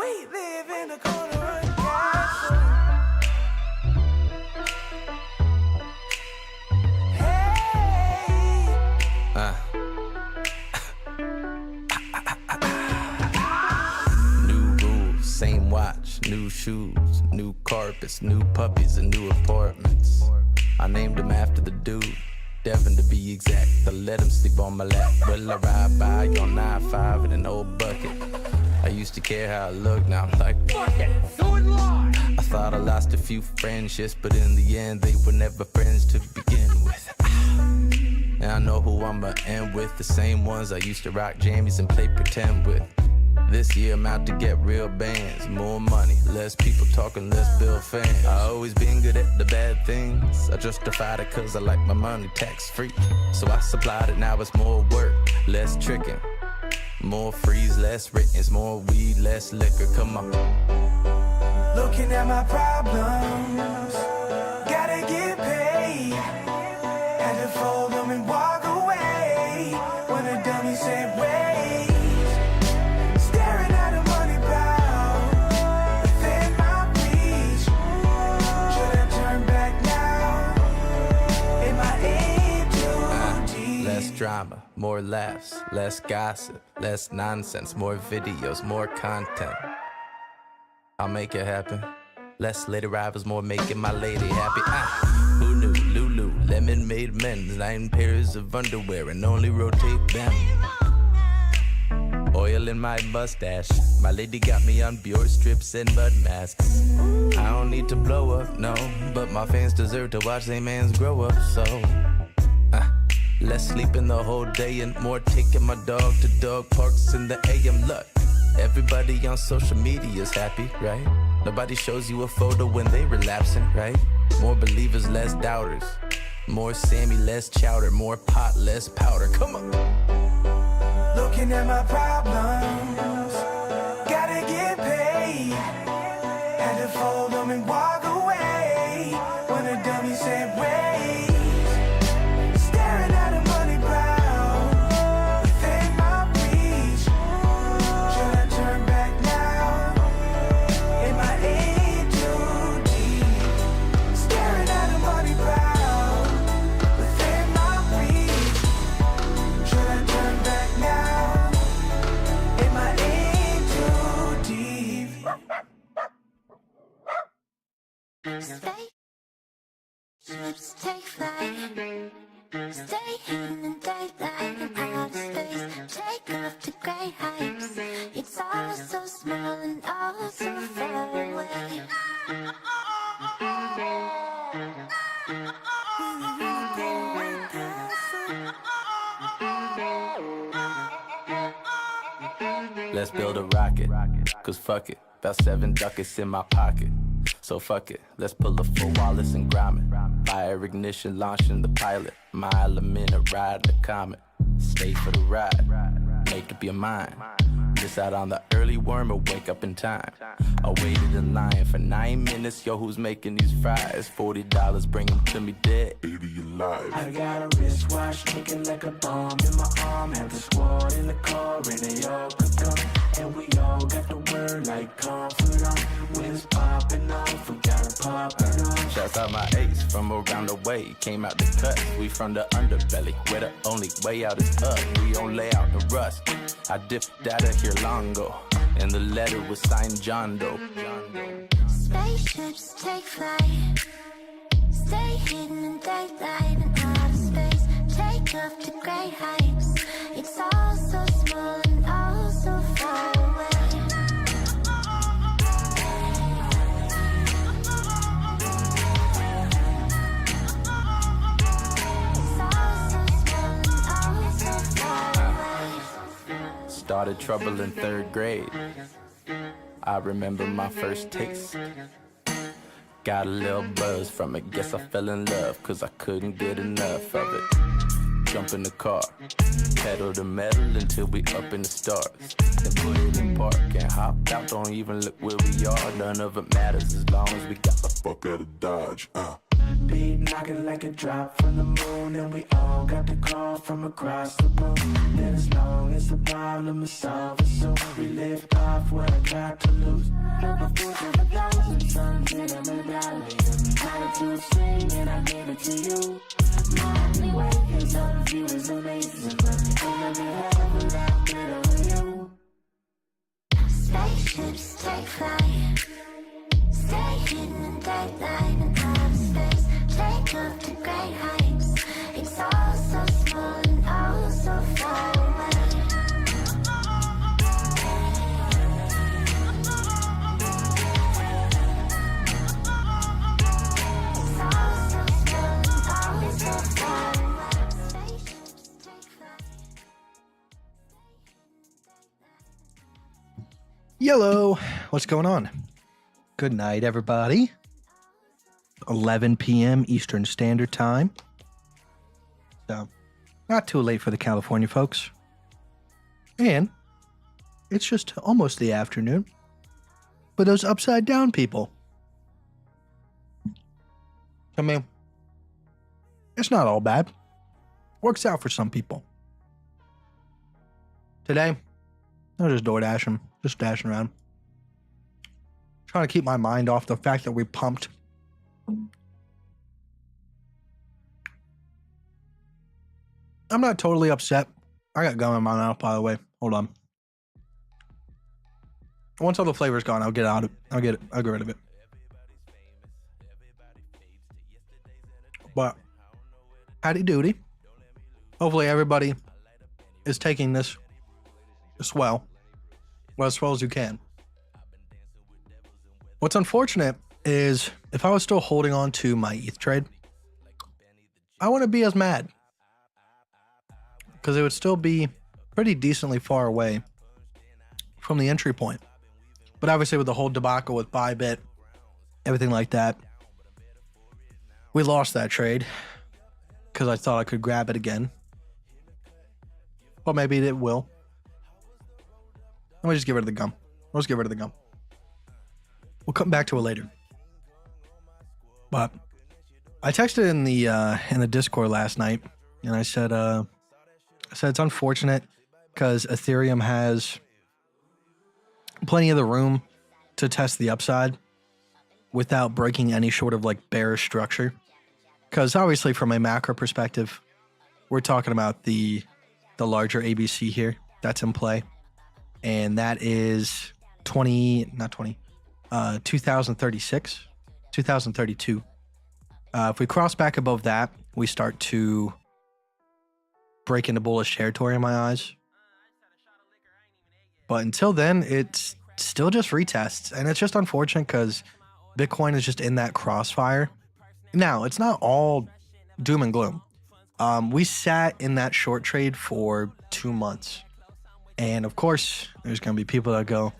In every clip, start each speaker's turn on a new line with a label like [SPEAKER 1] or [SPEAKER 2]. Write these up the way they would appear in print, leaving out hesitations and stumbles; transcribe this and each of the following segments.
[SPEAKER 1] We live in a corner of the castle. Hey.
[SPEAKER 2] New rules, same watch, new shoes, new carpets, new puppies, and new apartments. I named them after the dude, Devin to be exact. I let him sleep on my lap. Well, I ride by on 9-5 in an old bucket. I used to care how I looked, now I'm like, fuck it, do it live. I thought I lost a few friendships, but in the end, they were never friends to begin with. And I know who I'ma end with, the same ones I used to rock jammies and play pretend with. This year I'm out to get real bands, more money, less people talking, less bill fans. I always been good at the bad things, I justified it cause I like my money tax free. So I supplied it, now it's more work, less tricking. More freeze, less writtens, more weed, less liquor, come on.
[SPEAKER 1] Looking at my problems, gotta get paid. Had to fold them and walk away when the dummy said wait. Staring at a money pile within my reach. Should I turn back now? Am I in too deep?
[SPEAKER 2] Less drama, more laughs, less gossip, less nonsense, more videos, more content. I'll make it happen. Less late arrivals, more making my lady happy. Who knew? Lulu, lemon made men's 9 pairs of underwear and only rotate them. Oil in my mustache. My lady got me on Bjork strips and mud masks. I don't need to blow up, no, but my fans deserve to watch their mans grow up, so less sleeping the whole day and more taking my dog to dog parks in the AM. Look, everybody on social media is happy, right? Nobody shows you a photo when they relapsing, right? More believers, less doubters. More Sammy, less chowder. More pot, less powder. Come on.
[SPEAKER 1] Looking at my problems, gotta get paid. Had to fold them and walk away when the dummy said wait. Staring at a money pile within my reach. Should I turn back now? Am I in too deep? Staring at a money pile within my reach. Should I turn back now? Am I in too deep?
[SPEAKER 3] Spaceships take flight. Stay hidden in daylight and outer space. Take off to great heights. It's all so small and all so far away.
[SPEAKER 2] Let's build a rocket, cause fuck it. About 7 ducats in my pocket. So fuck it, let's pull a full Wallace and Gromit. Fire ignition, launching the pilot. Mile a minute, ride the comet. Stay for the ride, make up your mind. Miss out on the early worm or wake up in time. I waited in line for 9 minutes. Yo, who's making these fries? $40, bring them to me dead. 80 alive.
[SPEAKER 1] I got a wristwatch ticking like a bomb in my arm. Have the squad in the car and they all could come. And we all got the word like confidant. When it's popping off, we gotta pop it off.
[SPEAKER 2] Shouts out my ace from around the way. Came out the cut, we from the underbelly. Where the only way out is up. We don't lay out the rust. I dipped out of here long ago, and the letter was signed John Doe.
[SPEAKER 3] Spaceships take flight. Stay hidden in daylight and outer space. Take off to great heights. It's all so small and all so far away. It's all so small and all so far away.
[SPEAKER 2] Started trouble in 3rd grade. I remember my first taste. Got a little buzz from it, guess I fell in love, cause I couldn't get enough of it. Jump in the car, pedal to metal until we up in the stars. Then put it in park and hopped out, don't even look where we are. None of it matters as long as we got the fuck out of Dodge.
[SPEAKER 1] beat, knock it like a drop from the moon. And we all got the call from across the room. Then as long as the problem is solved, soon we lift off what I got to lose. Looking for 1,000 suns in a medallion. Attitude swing and I give it to you. My only way is on you is amazing, but ain't nothing hell without better with you.
[SPEAKER 3] Spaceships take flight, stay hidden in daylight and outer space. Take up to great heights. It's all so small and all so far away. It's all so small and all so far away. Spaceships take flight.
[SPEAKER 4] Yellow, what's going on? Good night, everybody. 11 p.m. Eastern Standard Time. So, not too late for the California folks. And it's just almost the afternoon for those upside down people. I mean, it's not all bad. Works out for some people. Today, I was just door dashing, just dashing around. Trying to keep my mind off the fact that we pumped. I'm not totally upset. I got gum in my mouth, by the way. Hold on. Once all the flavor's gone, I'll get out of it. I'll get rid of it. But howdy doody. Hopefully everybody is taking this as well as you can. What's unfortunate is if I was still holding on to my ETH trade, I wouldn't be as mad because it would still be pretty decently far away from the entry point. But obviously with the whole debacle with Bybit, everything like that, we lost that trade because I thought I could grab it again. Well, maybe it will. Let me just get rid of the gum. Let's get rid of the gum. We'll come back to it later. But I texted in the Discord last night, and I said it's unfortunate because Ethereum has plenty of the room to test the upside without breaking any sort of like bearish structure. Because obviously, from a macro perspective, we're talking about the larger ABC here that's in play, and that is 2036, 2032. If we cross back above that, we start to break into bullish territory in my eyes. But until then, it's still just retests. And it's just unfortunate because Bitcoin is just in that crossfire. Now, it's not all doom and gloom. We sat in that short trade for 2 months. And of course, there's going to be people that go,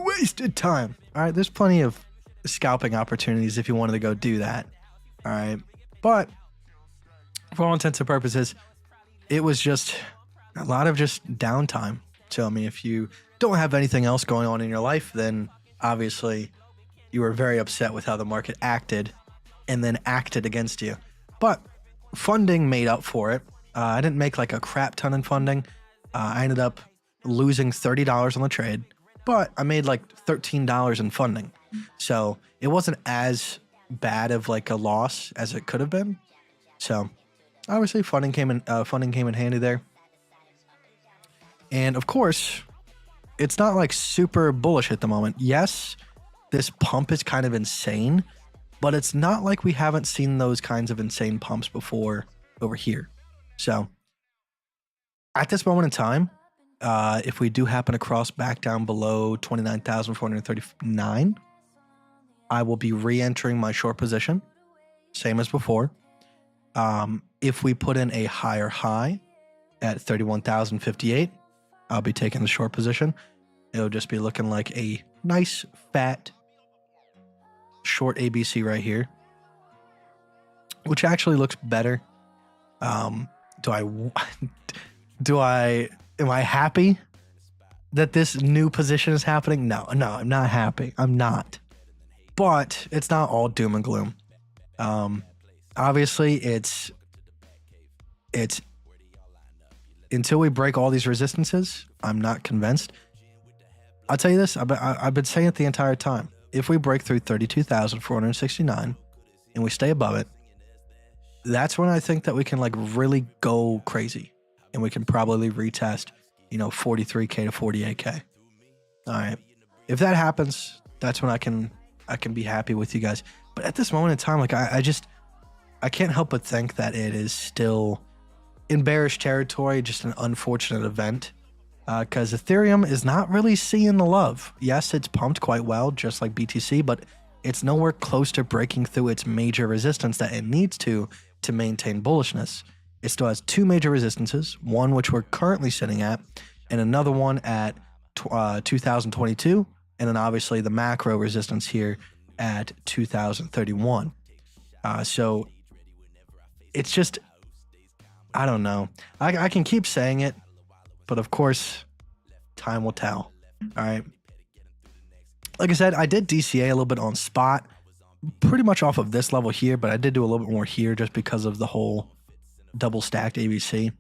[SPEAKER 4] wasted time. All right, there's plenty of scalping opportunities if you wanted to go do that. All right, but for all intents and purposes, it was just a lot of just downtime. So, I mean, if you don't have anything else going on in your life, then obviously you were very upset with how the market acted and then acted against you. But funding made up for it. I didn't make like a crap ton in funding. I ended up losing $30 on the trade, but I made like $13 in funding. So it wasn't as bad of like a loss as it could have been. So obviously funding came in handy there. And of course, it's not like super bullish at the moment. Yes, this pump is kind of insane, but it's not like we haven't seen those kinds of insane pumps before over here. So at this moment in time, if we do happen to cross back down below 29,439, I will be re-entering my short position, same as before. If we put in a higher high at 31,058, I'll be taking the short position. It'll just be looking like a nice fat short ABC right here, which actually looks better. Am I happy that this new position is happening? No, I'm not happy. I'm not. But it's not all doom and gloom. obviously it's until we break all these resistances, I'm not convinced. I'll tell you this, I've been saying it the entire time. If we break through 32,469 and we stay above it, that's when I think that we can like really go crazy, and we can probably retest, 43K to 48K. All right. If that happens, that's when I can be happy with you guys. But at this moment in time, like I can't help but think that it is still in bearish territory, just an unfortunate event. Because Ethereum is not really seeing the love. Yes, it's pumped quite well, just like BTC, but it's nowhere close to breaking through its major resistance that it needs to maintain bullishness. It still has two major resistances, one which we're currently sitting at, and another one at 2022, and then obviously the macro resistance here at 2031. So it's just, I don't know. I can keep saying it, but of course, time will tell. All right. Like I said, I did DCA a little bit on spot, pretty much off of this level here, but I did do a little bit more here just because of the whole double stacked ABC.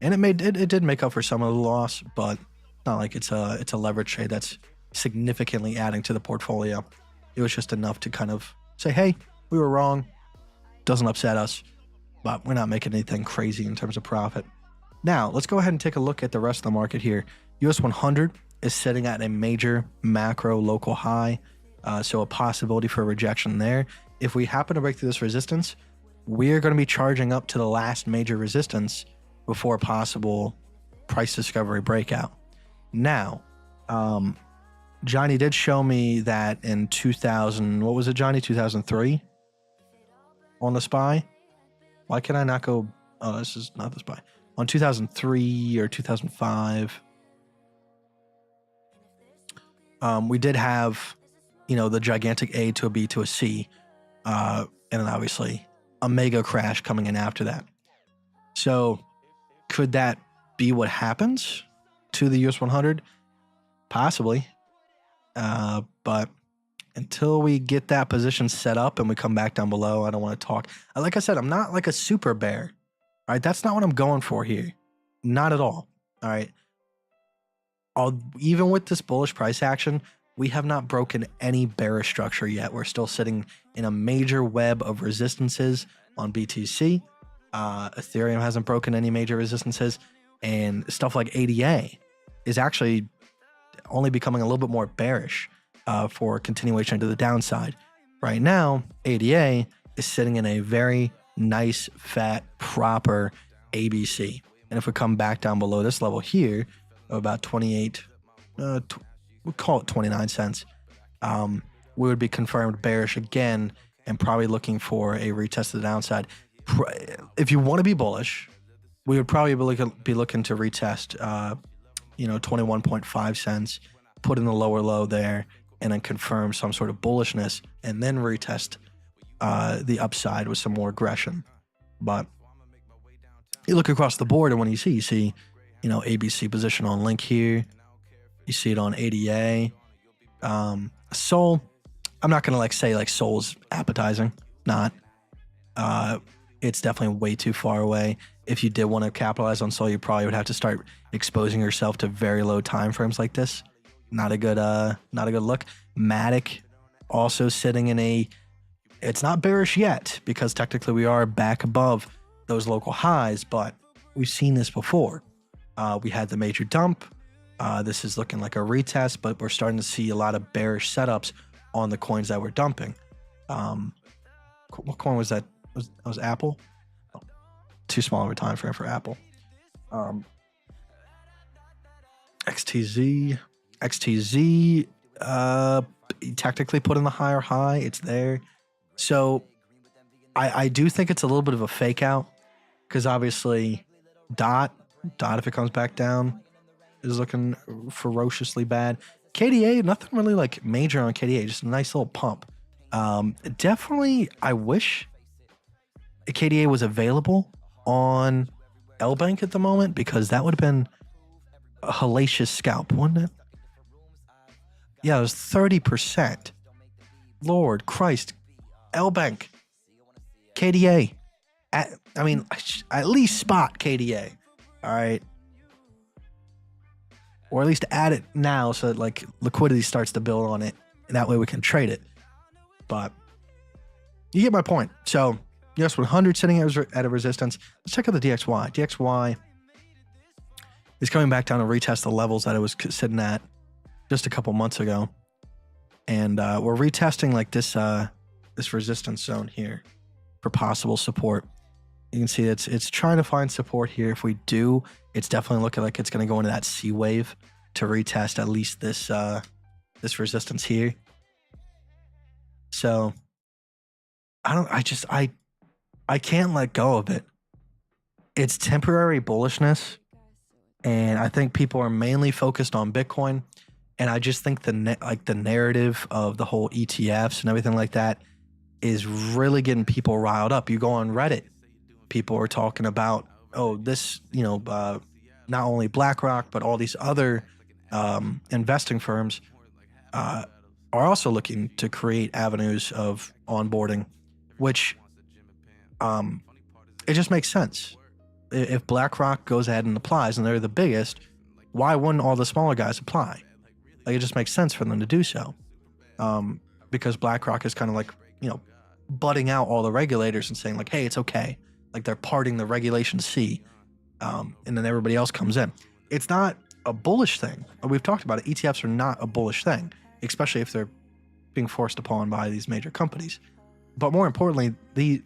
[SPEAKER 4] And it did make up for some of the loss, but not like it's a leverage trade that's significantly adding to the portfolio. It was just enough to kind of say, hey, we were wrong. Doesn't upset us, but we're not making anything crazy in terms of profit. Now, let's go ahead and take a look at the rest of the market here. US 100 is sitting at a major macro local high, so a possibility for rejection there. If we happen to break through this resistance, we're going to be charging up to the last major resistance before a possible price discovery breakout. Now, Johnny did show me that in 2000, what was it, Johnny? 2003 on the SPY. Why can I not go? Oh, this is not the SPY. On 2003 or 2005, we did have, the gigantic A to a B to a C, and then obviously a mega crash coming in after that. So could that be what happens to the US 100? Possibly. But until we get that position set up and we come back down below, I don't want to talk. Like I said, I'm not like a super bear. All right, that's not what I'm going for here. Not at all. All right. Even with this bullish price action, we have not broken any bearish structure yet. We're still sitting in a major web of resistances on BTC. Ethereum hasn't broken any major resistances, and stuff like ADA is actually only becoming a little bit more bearish for continuation to the downside. Right now, ADA is sitting in a very nice, fat, proper ABC. And if we come back down below this level here, of about 28, we'll call it 29 cents, we would be confirmed bearish again and probably looking for a retest to the downside. If you want to be bullish, we would probably be looking to retest, 21.5 cents, put in the lower low there, and then confirm some sort of bullishness, and then retest the upside with some more aggression. But you look across the board, and when you see, ABC position on Link here. You see it on ADA. Sol, I'm not going to say Sol's appetizing. Not. It's definitely way too far away. If you did want to capitalize on Sol, you probably would have to start exposing yourself to very low time frames like this. Not a good look. Matic also sitting in it's not bearish yet because technically we are back above those local highs, but we've seen this before. We had the major dump. This is looking like a retest, but we're starting to see a lot of bearish setups on the coins that we're dumping. What coin was that? That was Apple? Oh, too small of a time frame for Apple. XTZ technically put in the higher high. It's there. So I do think it's a little bit of a fake out because obviously Dot, if it comes back down, is looking ferociously bad. KDA, nothing really major on KDA, just a nice little pump. Definitely, I wish KDA was available on LBank at the moment because that would have been a hellacious scalp, wouldn't it? Yeah, it was 30%. Lord Christ. LBank. KDA. At least spot KDA. All right. Or at least add it now so that like liquidity starts to build on it. And that way we can trade it. But you get my point. So yes, 100 sitting at a resistance. Let's check out the DXY. DXY is coming back down to retest the levels that it was sitting at just a couple months ago. And we're retesting like this resistance zone here for possible support. You can see it's trying to find support here. If we do, it's definitely looking like it's going to go into that C wave to retest at least this this resistance here. So I can't let go of it. It's temporary bullishness, and I think people are mainly focused on Bitcoin. And I just think the narrative of the whole ETFs and everything like that is really getting people riled up. You go on Reddit, people are talking about, oh, this, not only BlackRock, but all these other investing firms are also looking to create avenues of onboarding, which it just makes sense. If BlackRock goes ahead and applies and they're the biggest, why wouldn't all the smaller guys apply? Like, it just makes sense for them to do so. Because BlackRock is kind of like, butting out all the regulators and saying like, hey, it's okay. Like, they're parting the regulation C. And then everybody else comes in. It's not a bullish thing. We've talked about it. ETFs are not a bullish thing, especially if they're being forced upon by these major companies. But more importantly, these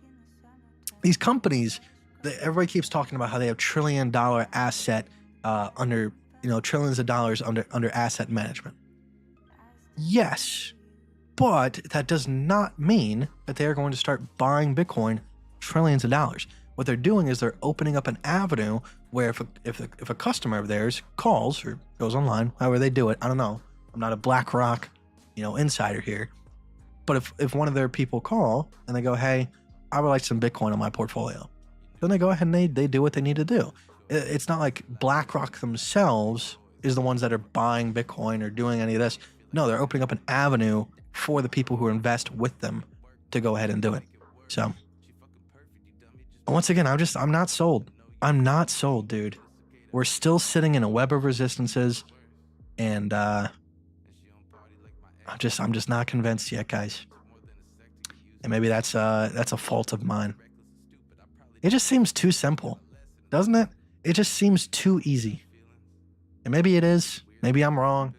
[SPEAKER 4] companies, everybody keeps talking about how they have $1 trillion asset under, trillions of dollars under asset management. Yes, but that does not mean that they are going to start buying Bitcoin trillions of dollars. What they're doing is they're opening up an avenue where if a customer of theirs calls or goes online, however they do it, I don't know. I'm not a BlackRock, insider here. But if one of their people call and they go, hey, I would like some Bitcoin on my portfolio, then they go ahead and they do what they need to do. It's not like BlackRock themselves is the ones that are buying Bitcoin or doing any of this. No, they're opening up an avenue for the people who invest with them to go ahead and do it. So once again, I'm not sold. I'm not sold, dude. We're still sitting in a web of resistances, and I'm just not convinced yet, guys. And maybe that's a fault of mine. It just seems too simple, doesn't it? It just seems too easy. And maybe it is. Maybe I'm wrong.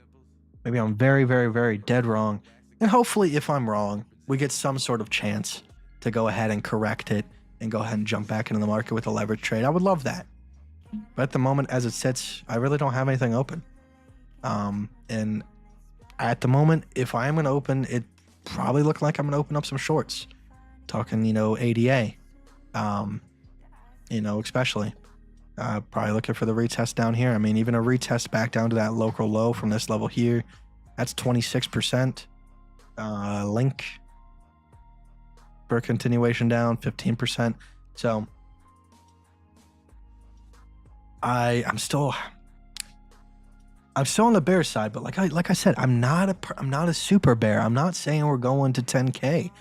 [SPEAKER 4] Maybe I'm very, very, very dead wrong. And hopefully, if I'm wrong, we get some sort of chance to go ahead and correct it and go ahead and jump back into the market with a leverage trade. I would love that. But at the moment, as it sits, I really don't have anything open. And at the moment, if I am going to open, it probably look like I'm going to open up some shorts. Talking, ADA. Especially. Probably looking for the retest down here. I mean, even a retest back down to that local low from this level here, that's 26%. Link for a continuation down, 15%. So I'm still on the bear side, but like I said, I'm not a super bear. I'm not saying we're going to 10K.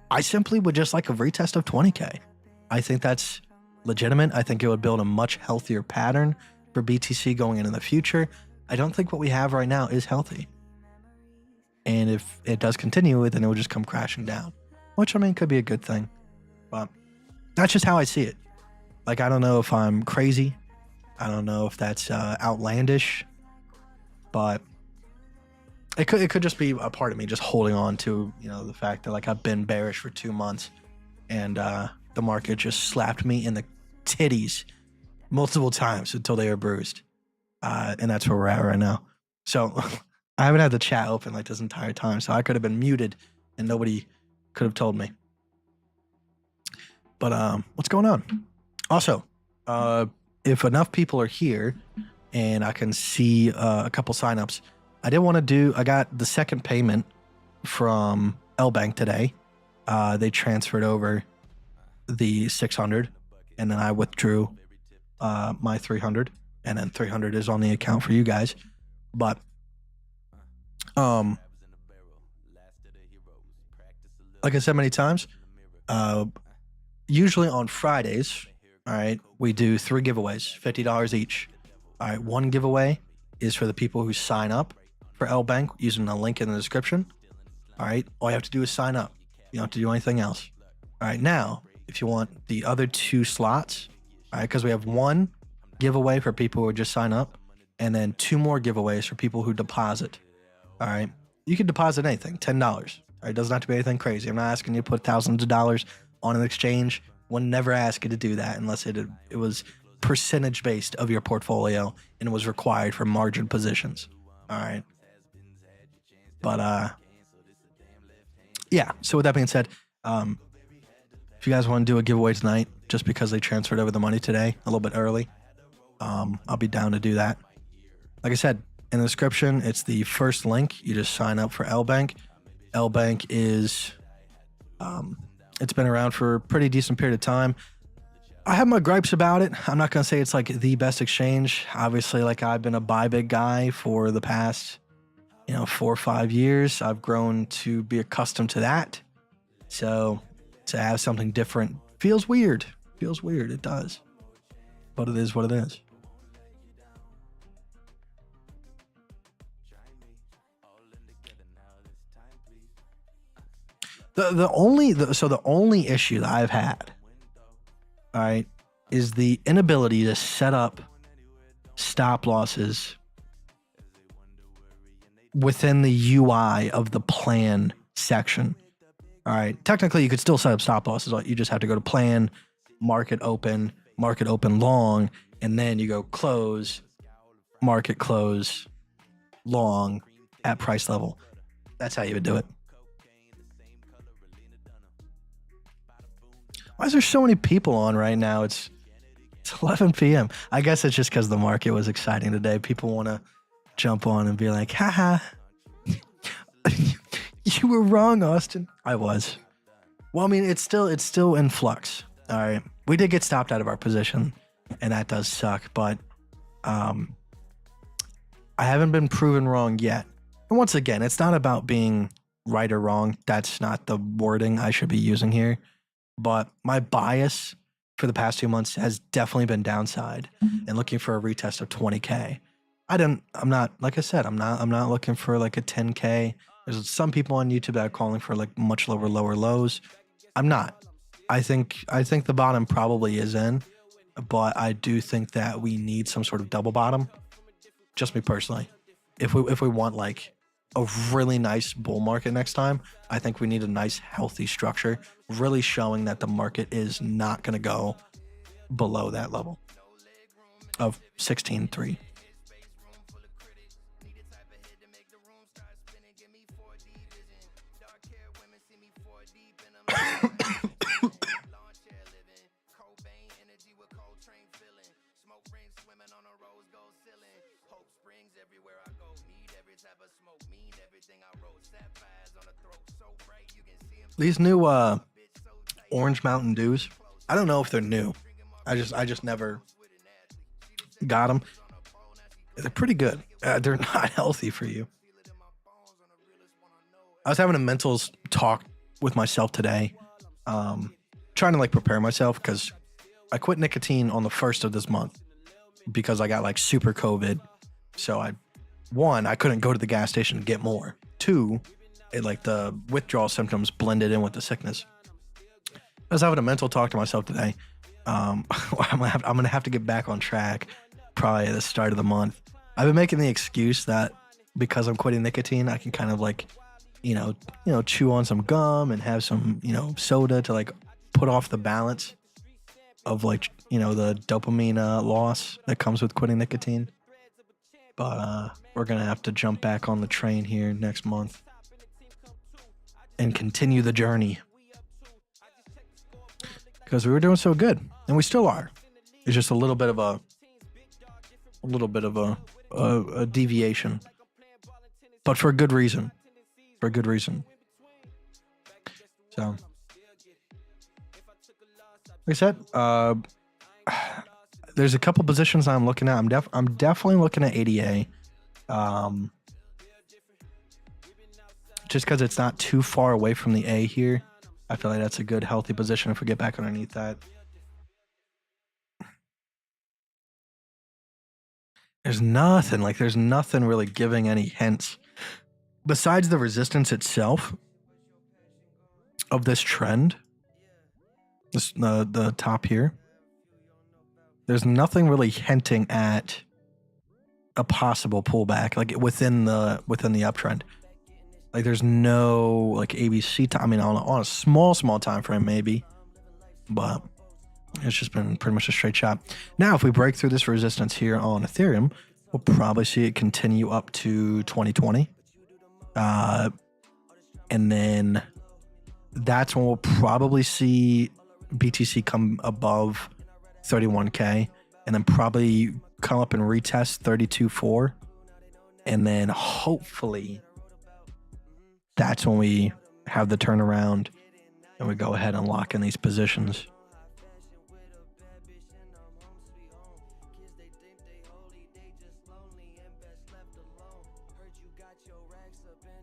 [SPEAKER 4] I simply would just like a retest of 20K. I think that's legitimate. I think it would build a much healthier pattern for BTC going into the future. I don't think what we have right now is healthy. And if it does continue, then it will just come crashing down, which could be a good thing. But that's just how I see it. Like, I don't know if I'm crazy. I don't know if that's outlandish, but it could just be a part of me just holding on to, the fact that like I've been bearish for 2 months and the market just slapped me in the titties multiple times until they were bruised. And that's where we're at right now. So I haven't had the chat open like this entire time, so I could have been muted and nobody could have told me. But what's going on? Also, if enough people are here and I can see a couple signups, I got the second payment from L Bank today. They transferred over the 600 and then I withdrew my 300, and then 300 is on the account for you guys. But like I said many times, usually on Fridays, all right, we do 3 giveaways, $50 each. All right, one giveaway is for the people who sign up for L Bank using the link in the description. All right, all you have to do is sign up. You don't have to do anything else. All right, now, if you want the other 2 slots, all right, because we have 1 giveaway for people who just sign up, and then 2 more giveaways for people who deposit. All right, you can deposit anything, $10. All right, it doesn't have to be anything crazy. I'm not asking you to put thousands of dollars on an exchange. We'll never ask you to do that unless it was percentage based of your portfolio and it was required for margin positions. All right, but yeah. So with that being said, if you guys want to do a giveaway tonight, just because they transferred over the money today a little bit early, I'll be down to do that. Like I said, in the description, it's the first link. You just sign up for L Bank. L Bank is, it's been around for a pretty decent period of time. I have my gripes about it. I'm not going to say it's like the best exchange. Obviously, like I've been a buy big guy for the past, 4 or 5 years. I've grown to be accustomed to that. So to have something different feels weird. It does. But it is what it is. The only issue that I've had, all right, is the inability to set up stop losses within the UI of the plan section. All right, technically you could still set up stop losses. You just have to go to plan, market open long, and then you go close, market close, long at price level. That's how you would do it. Why is there so many people on right now? It's 11 p.m. I guess it's just because the market was exciting today. People want to jump on and be like, haha, you were wrong, Austin. I was. Well, I mean, it's still in flux. All right. We did get stopped out of our position, and that does suck, but I haven't been proven wrong yet. And once again, it's not about being right or wrong. That's not the wording I should be using here. But my bias for the past 2 months has definitely been downside and looking for a retest of 20K. I'm not, like I said, I'm not looking for like a 10K. There's some people on YouTube that are calling for like much lower lows. I'm not. I think the bottom probably is in, but I do think that we need some sort of double bottom. Just me personally. If we want like a really nice bull market next time, I think we need a nice healthy structure, really showing that the market is not going to go below that level of 16.3. These new Orange Mountain Dews, I don't know if they're new. I just never got them. They're pretty good. They're not healthy for you. I was having a mental talk with myself today, trying to like prepare myself because I quit nicotine on the 1st of this month because I got like super COVID. So I couldn't go to the gas station to get more. 2, like the withdrawal symptoms blended in with the sickness. I was having a mental talk to myself today. I'm gonna have to get back on track probably at the start of the month. I've been making the excuse that because I'm quitting nicotine, I can kind of like, chew on some gum and have some, soda to like put off the balance of like, the dopamine loss that comes with quitting nicotine. But we're gonna have to jump back on the train here next month and continue the journey because we were doing so good and we still are. It's just a little bit of a deviation, but for a good reason. So, like I said, there's a couple positions I'm looking at. I'm definitely looking at ADA. Just because it's not too far away from the A here. I feel like that's a good, healthy position if we get back underneath that. There's nothing really giving any hints besides the resistance itself of this trend. This the top here. There's nothing really hinting at a possible pullback, like within the uptrend. Like there's no like ABC time. I mean, on a small time frame maybe, but it's just been pretty much a straight shot. Now, if we break through this resistance here on Ethereum, we'll probably see it continue up to 2020, and then that's when we'll probably see BTC come above 31K, and then probably come up and retest 32.4, and then hopefully that's when we have the turnaround and we go ahead and lock in these positions.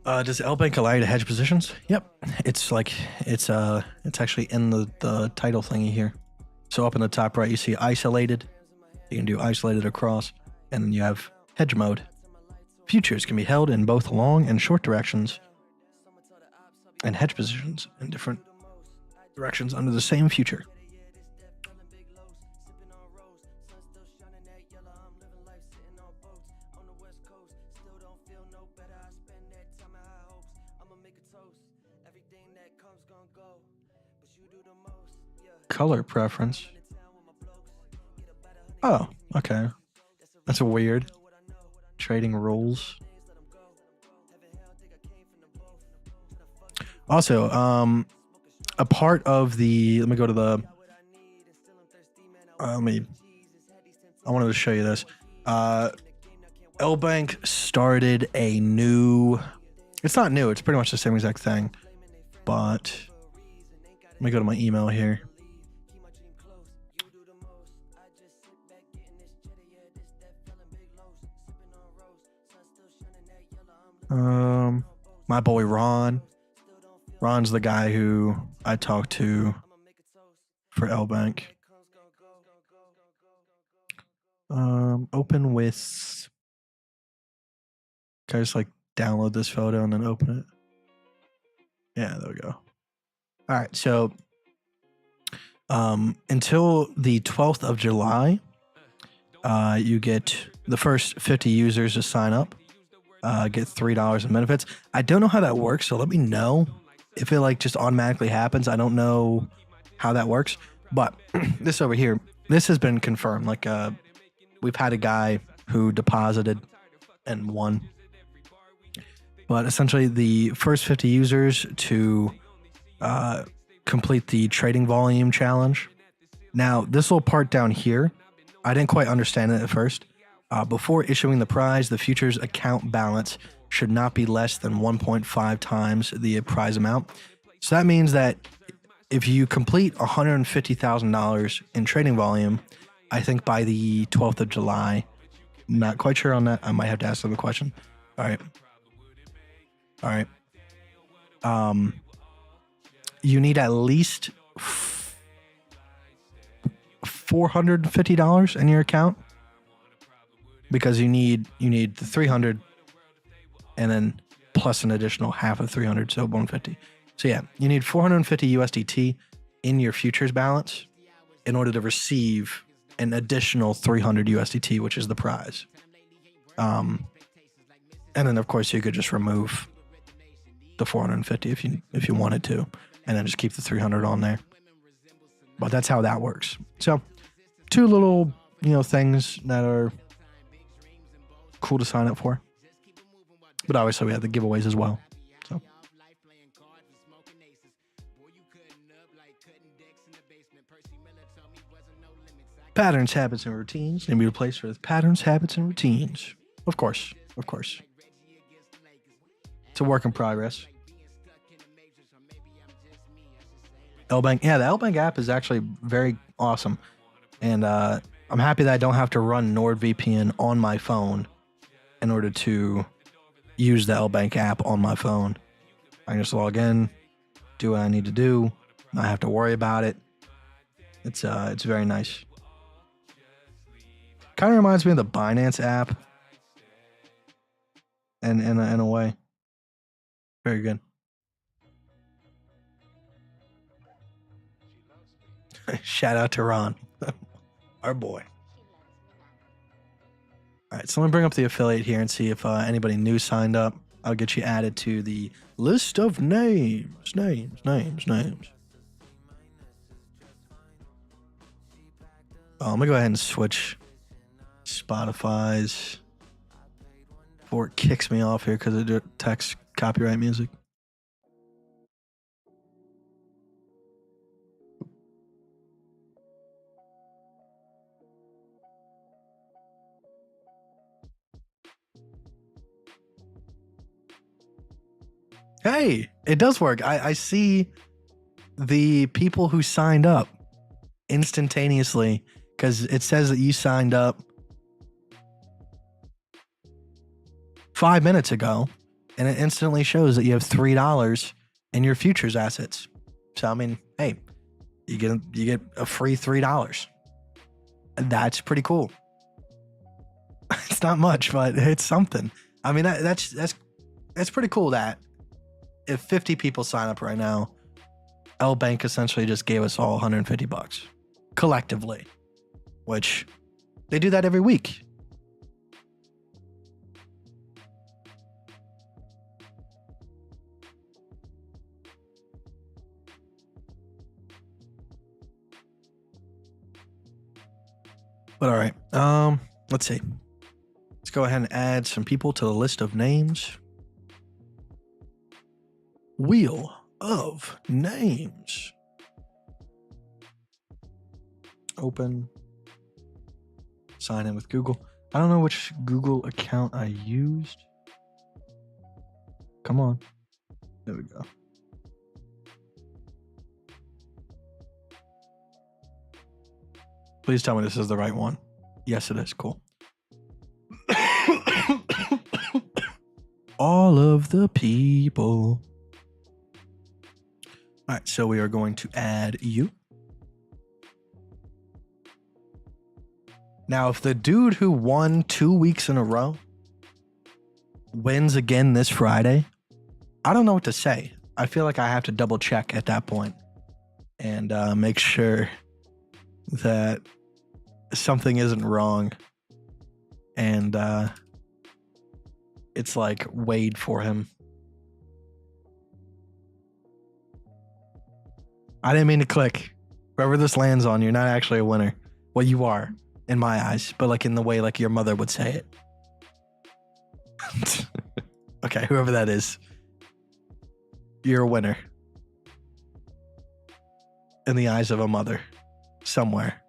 [SPEAKER 4] Does L-Bank allow you to hedge positions? Yep. It's actually in the title thingy here. So up in the top right, you see isolated. You can do isolated across, and then you have hedge mode. Futures can be held in both long and short directions, and hedge positions in different directions under the same future. Color preference. Oh, okay. That's a weird. Trading rules. Also, a part of the, let me go to the, I wanted to show you this. L-Bank started a new, it's not new, it's pretty much the same exact thing, but let me go to my email here. My boy Ron's the guy who I talked to for L-Bank. Open with, can I just like download this photo and then open it? Yeah, there we go. All right, so until the 12th of July, you get the first 50 users to sign up. Get $3 in benefits. I don't know how that works, so let me know if it like just automatically happens. I don't know how that works, but this over here, this has been confirmed. Like we've had a guy who deposited and won, but essentially the first 50 users to complete the trading volume challenge. Now this little part down here, I didn't quite understand it at first. Before issuing the prize, the futures account balance should not be less than 1.5 times the prize amount. So that means that if you complete $150,000 in trading volume, I think by the 12th of July, not quite sure on that. I might have to ask them a question. All right. You need at least $450 in your account, because you need the 300 and then plus an additional half of 300, so 150. So yeah, you need 450 USDT in your futures balance in order to receive an additional 300 USDT, which is the prize. And then of course you could just remove the 450 if you wanted to, and then just keep the 300 on there. But that's how that works. So two little things that are cool to sign up for, but obviously we have the giveaways as well. So patterns, habits, and routines can be replaced with patterns, habits, and routines. Of course. It's a work in progress. L-Bank, yeah, the L-Bank app is actually very awesome, and I'm happy that I don't have to run NordVPN on my phone in order to use the L-Bank app on my phone. I can just log in do what I need to do, not have to worry about it. It's very nice. Kind of reminds me of the Binance app, and in a way, very good. Shout out to Ron, our boy. All right, so let me bring up the affiliate here and see if anybody new signed up. I'll get you added to the list of names. I'm gonna go ahead and switch Spotify's before it kicks me off here because it detects copyright music. Hey, it does work. I see the people who signed up instantaneously because it says that you signed up 5 minutes ago, and it instantly shows that you have $3 in your futures assets. So I mean, hey, you get a free $3. That's pretty cool. It's not much, but it's something. I mean, that's pretty cool that if 50 people sign up right now, L Bank essentially just gave us all $150 collectively, which they do that every week. But all right, let's see. Let's go ahead and add some people to the list of names. Wheel of Names. Open. Sign in with Google. I don't know which Google account I used. Come on. There we go. Please tell me this is the right one. Yes, it is. Cool. All of the people. All right, so we are going to add you. Now, if the dude who won 2 weeks in a row wins again this Friday, I don't know what to say. I feel like I have to double check at that point and make sure that something isn't wrong and it's like weighed for him. I didn't mean to click. Whoever this lands on, you're not actually a winner. Well, you are in my eyes, but like in the way like your mother would say it. Okay, whoever that is, you're a winner in the eyes of a mother somewhere.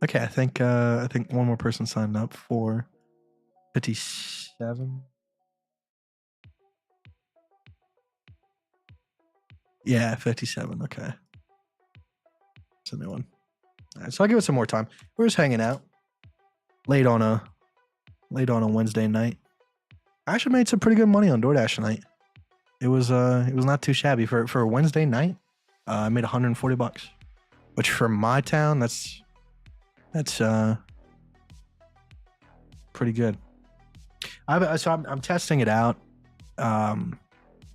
[SPEAKER 4] Okay, I think one more person signed up for 57. Yeah, 57. Okay. It's a new one. All right, so I'll give it some more time. We're just hanging out late on a Wednesday night. I actually made some pretty good money on DoorDash tonight. It was not too shabby for a Wednesday night. I made $140, which for my town, that's pretty good. I'm testing it out.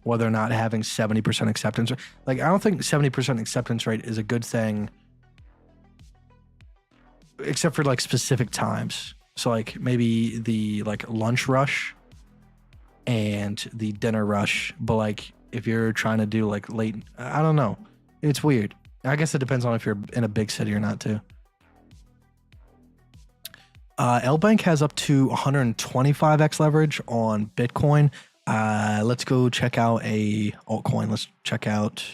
[SPEAKER 4] Whether or not having 70% acceptance. Like, I don't think 70% acceptance rate is a good thing, except for like specific times. So like maybe the like lunch rush and the dinner rush. But like if you're trying to do like late, I don't know. It's weird. I guess it depends on if you're in a big city or not too. L Bank has up to 125x leverage on Bitcoin. Let's go check out a altcoin. Let's check out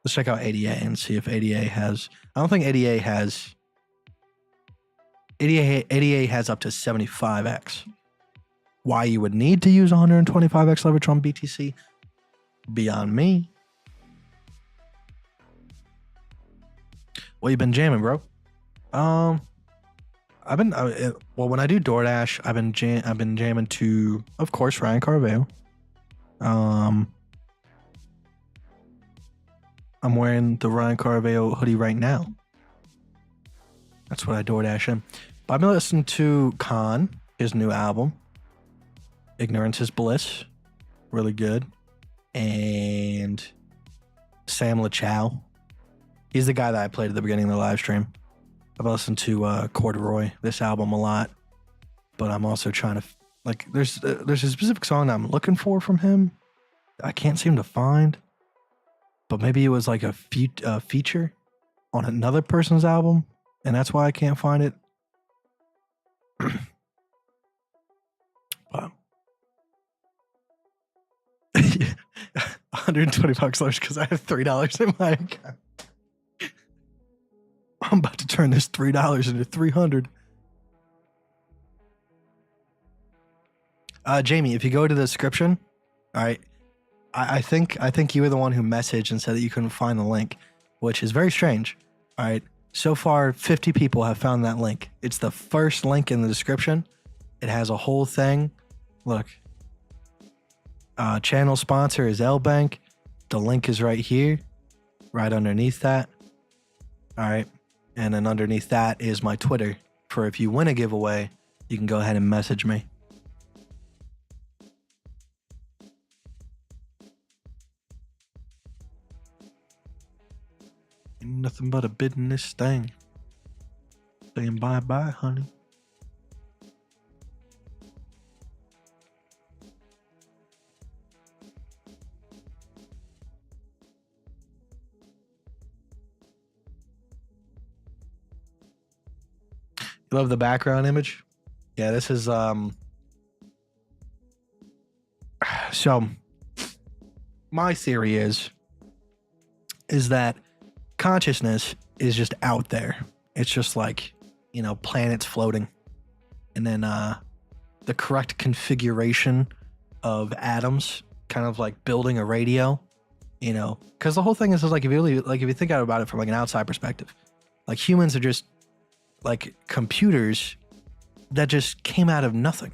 [SPEAKER 4] ADA and see if ADA has. I don't think ADA has. ADA has up to 75x. Why you would need to use 125x leverage on BTC? Beyond me. What you been jamming, bro? well, when I do DoorDash, I've been jamming to, of course, Ryan Carveo. I'm wearing the Ryan Carveo hoodie right now. That's what I DoorDash in. But I've been listening to Khan, his new album, Ignorance is Bliss, really good, and Sam LaChow. He's the guy that I played at the beginning of the live stream. I've listened to Corduroy, this album, a lot, but I'm also trying to there's a specific song that I'm looking for from him. I can't seem to find, but maybe it was like a feature on another person's album, and that's why I can't find it. Wow. $120 because I have $3 in my account. I'm about to turn this $3 into $300. Jamie, if you go to the description, all right, I think you were the one who messaged and said that you couldn't find the link, which is very strange. All right, so far 50 people have found that link. It's the first link in the description. It has a whole thing. Look, channel sponsor is L Bank. The link is right here, right underneath that. All right, and then underneath that is my Twitter. For if you win a giveaway, you can go ahead and message me. Ain't nothing but a bid in this thing. Saying bye-bye, honey. You love the background image? Yeah, this is so my theory is that consciousness is just out there. It's just like, you know, planets floating. And then the correct configuration of atoms, kind of like building a radio, you know, because the whole thing is like, if you think about it from like an outside perspective, like humans are just like computers that just came out of nothing,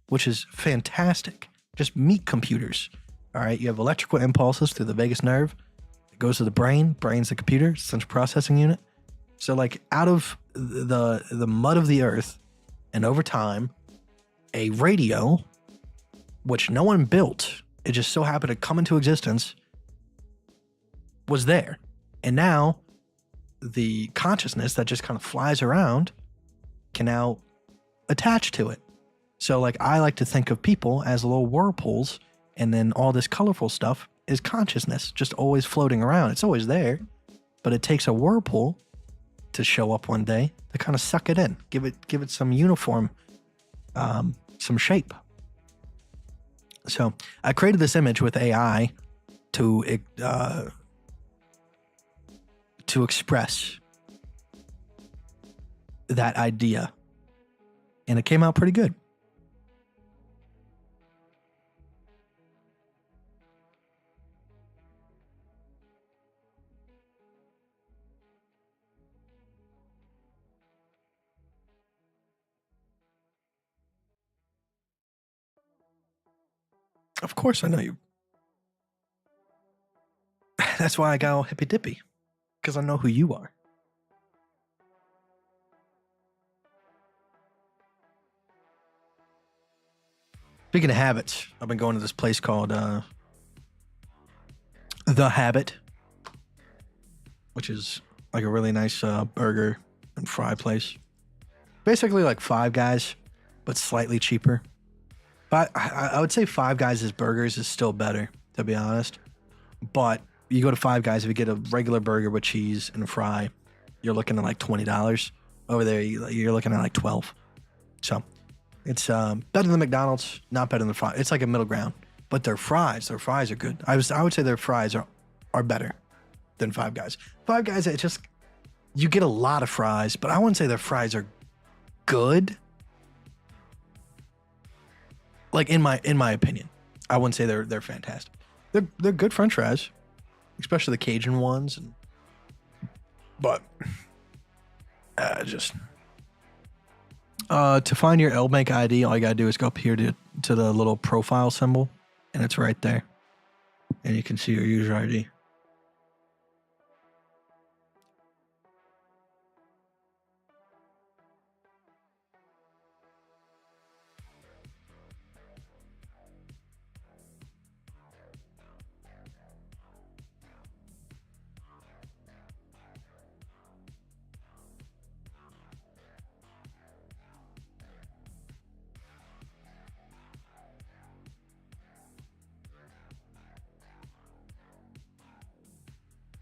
[SPEAKER 4] which is fantastic. Just meet computers. All right. You have electrical impulses through the vagus nerve. It goes to the brain. Brain's the computer, central processing unit. So like out of the mud of the earth, and over time, a radio, which no one built, it just so happened to come into existence, was there. And now the consciousness that just kind of flies around can now attach to it. So like I like to think of people as little whirlpools, and then all this colorful stuff is consciousness just always floating around. It's always there, but it takes a whirlpool to show up one day to kind of suck it in, give it some uniform, some shape. So I created this image with AI to express that idea, and it came out pretty good. Of course I know you. That's why I got all hippy dippy, because I know who you are. Speaking of habits, I've been going to this place called The Habit, which is like a really nice burger and fry place. Basically like Five Guys, but slightly cheaper. But I would say Five Guys' burgers is still better, to be honest. But you go to Five Guys, if you get a regular burger with cheese and a fry, you're looking at like $20. Over there, you're looking at like $12. So it's better than McDonald's, not better than fries. It's like a middle ground. But their fries are good. I would say their fries are better than Five Guys. Five Guys, it's just, you get a lot of fries, but I wouldn't say their fries are good. Like in my opinion, I wouldn't say they're fantastic. They're good French fries, especially the Cajun ones. But just To find your LBank ID, all you gotta do is go up here to the little profile symbol, and it's right there. And you can see your user ID.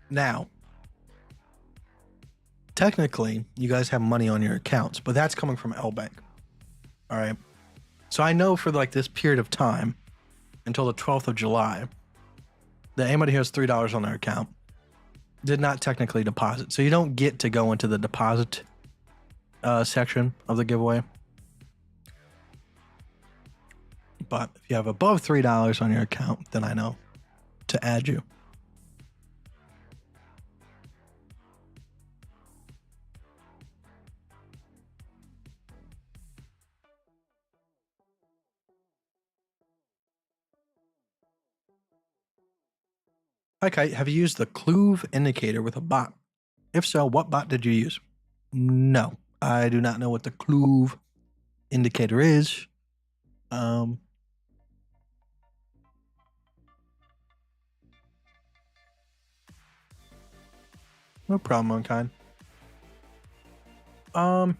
[SPEAKER 4] Now, technically, you guys have money on your accounts, but that's coming from LBank. All right. So I know for like this period of time until the 12th of July that anybody who has $3 on their account did not technically deposit. So you don't get to go into the deposit section of the giveaway. But if you have above $3 on your account, then I know to add you. Hi, Kite. Have you used the Clue indicator with a bot? If so, what bot did you use? No, I do not know what the Clue indicator is. No problem, Unkind. Aren't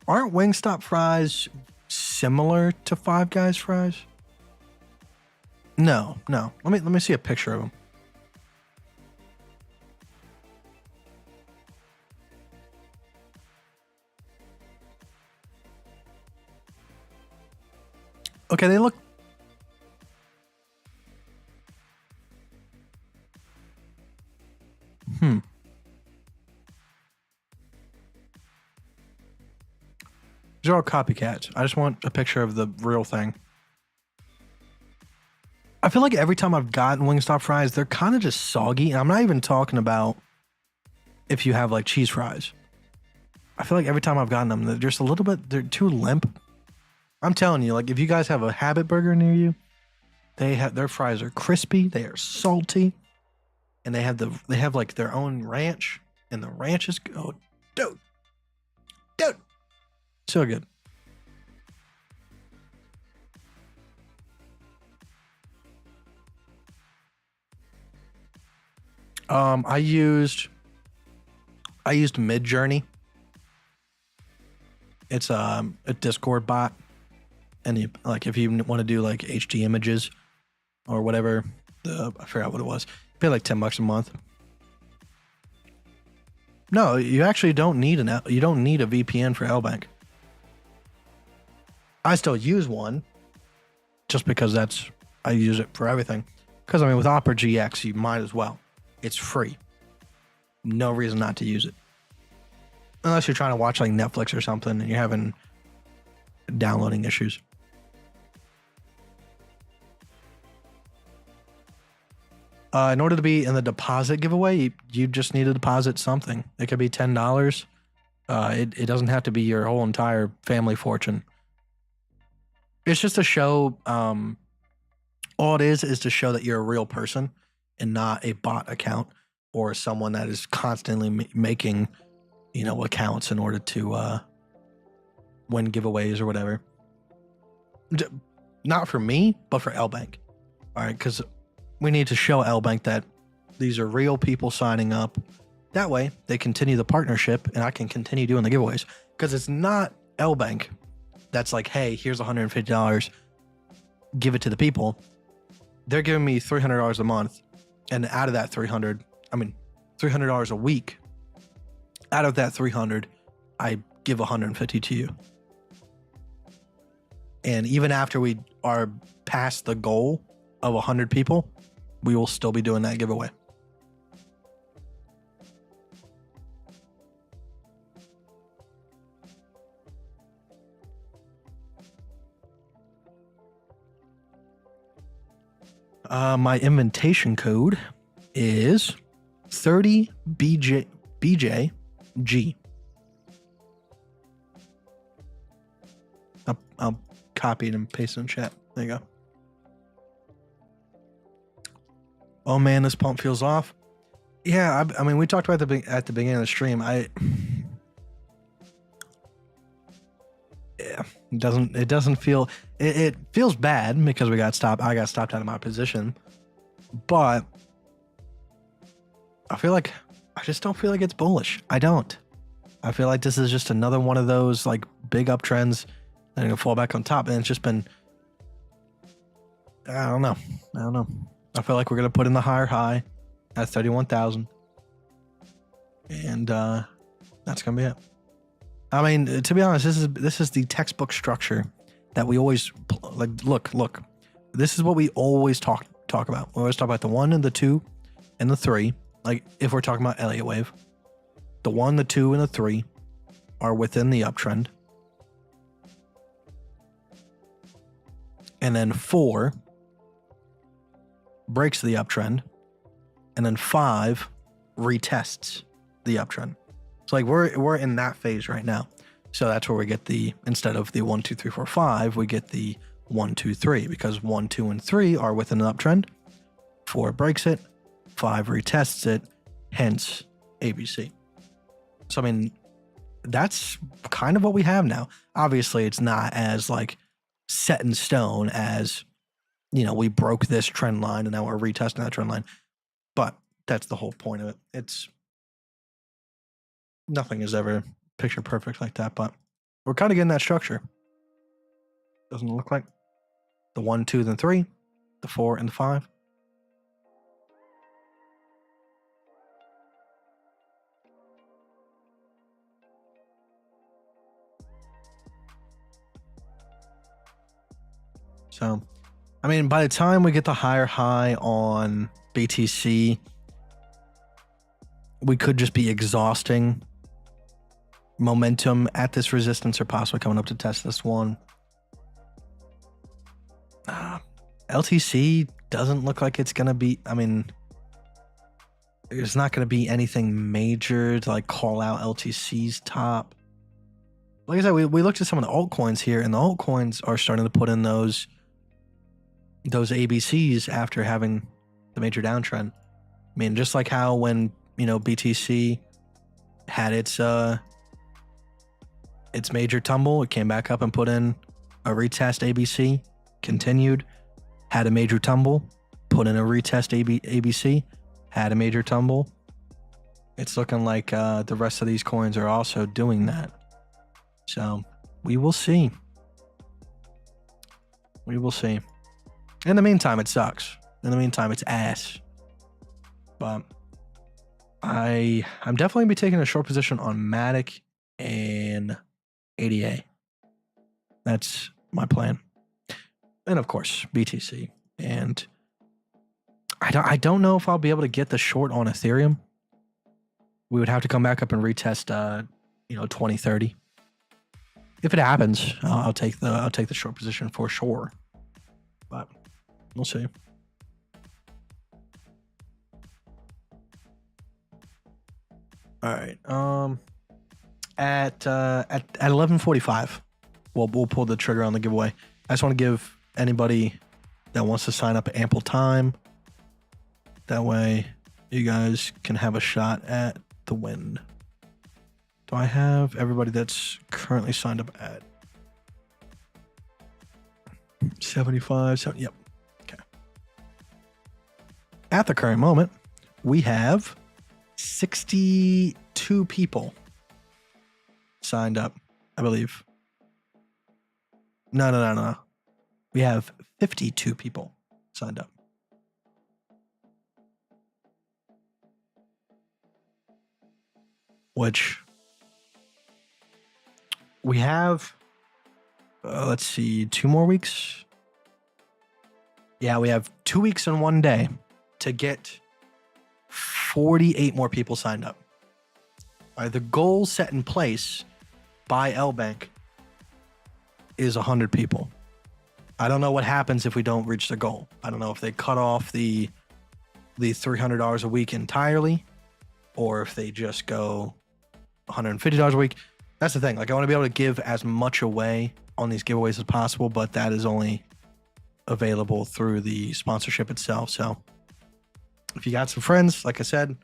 [SPEAKER 4] Wingstop fries similar to Five Guys fries? No. Let me see a picture of them. Okay, they look. These are all copycats. I just want a picture of the real thing. I feel like every time I've gotten Wingstop fries, they're kind of just soggy. And I'm not even talking about if you have like cheese fries. I feel like every time I've gotten them, they're just a little bit, they're too limp. I'm telling you, like if you guys have a Habit Burger near you, their fries are crispy, they are salty, and they have like their own ranch, and the ranch is dude, so good. I used Midjourney. It's a Discord bot, and if you want to do like HD images or whatever, I forgot what it was. You pay like $10 a month. No, you actually don't need a VPN for LBank. I still use one, just because I use it for everything. Because I mean, with Opera GX, you might as well. It's free. No reason not to use it. Unless you're trying to watch like Netflix or something and you're having downloading issues. In order to be in the deposit giveaway, you just need to deposit something. It could be $10. It doesn't have to be your whole entire family fortune. It's just to show, all it is to show that you're a real person and not a bot account or someone that is constantly making, accounts in order to win giveaways or whatever. Not for me, but for LBank. All right, because we need to show LBank that these are real people signing up. That way, they continue the partnership, and I can continue doing the giveaways. Because it's not LBank that's like, hey, here's $150, give it to the people. They're giving me $300 a month, and out of that $300 a week. Out of that $300, I give $150 to you. And even after we are past the goal of 100 people, we will still be doing that giveaway. My invitation code is 30BJG. I'll copy it and paste it in chat. There you go. Oh man, this pump feels off. Yeah, I mean, we talked about at the beginning of the stream. Yeah, it doesn't feel. It feels bad because we got stopped. I got stopped out of my position, but I just don't feel like it's bullish. I don't. I feel like this is just another one of those like big uptrends that are gonna fall back on top, and it's just been. I don't know. I feel like we're gonna put in the higher high at 31,000, and that's gonna be it. I mean, to be honest, this is the textbook structure that we always like. Look. This is what we always talk about. We always talk about the 1 and the 2 and the 3. Like if we're talking about Elliott wave, the 1, the 2, and the 3 are within the uptrend, and then 4 breaks the uptrend, and then 5 retests the uptrend. So like we're in that phase right now. So that's where we get instead of the 1, 2, 3, 4, 5, we get the 1, 2, 3, because 1, 2, and 3 are within an uptrend. 4 breaks it, 5 retests it, hence ABC. So I mean, that's kind of what we have now. Obviously, it's not as like set in stone as, you know, we broke this trend line and now we're retesting that trend line. But that's the whole point of it. It's nothing is ever picture perfect like that, but we're kind of getting that structure. Doesn't it look like the 1, 2, then 3, the 4, and the 5. So, I mean, by the time we get the higher high on BTC, we could just be exhausting momentum at this resistance or possibly coming up to test this one. LTC doesn't look like it's going to be, I mean, there's not going to be anything major to like call out LTC's top. Like I said, we looked at some of the altcoins here, and the altcoins are starting to put in those ABCs after having the major downtrend. I mean, just like how when, you know, BTC had its major tumble, it came back up and put in a retest ABC, continued, had a major tumble, put in a retest ABC, had a major tumble. It's looking like the rest of these coins are also doing that. So we will see. We will see. In the meantime, it sucks. In the meantime, it's ass. But I'm definitely gonna be taking a short position on Matic and ADA. That's my plan. And of course, BTC. And I don't know if I'll be able to get the short on Ethereum. We would have to come back up and retest 2030. If it happens, I'll take the short position for sure. But we'll see. All right. At 11:45, we'll pull the trigger on the giveaway. I just want to give anybody that wants to sign up ample time. That way, you guys can have a shot at the win. Do I have everybody that's currently signed up at 75? Yep. Okay. At the current moment, we have 62 people signed up, I believe. No. We have 52 people signed up. Which we have, let's see, 2 more weeks. Yeah, we have 2 weeks and 1 day to get 48 more people signed up. All right, the goal set in place by LBank is 100 people. I don't know what happens if we don't reach the goal. I don't know if they cut off the $300 a week entirely, or if they just go $150 a week. That's the thing. Like, I want to be able to give as much away on these giveaways as possible, but that is only available through the sponsorship itself. So if you got some friends, like I said,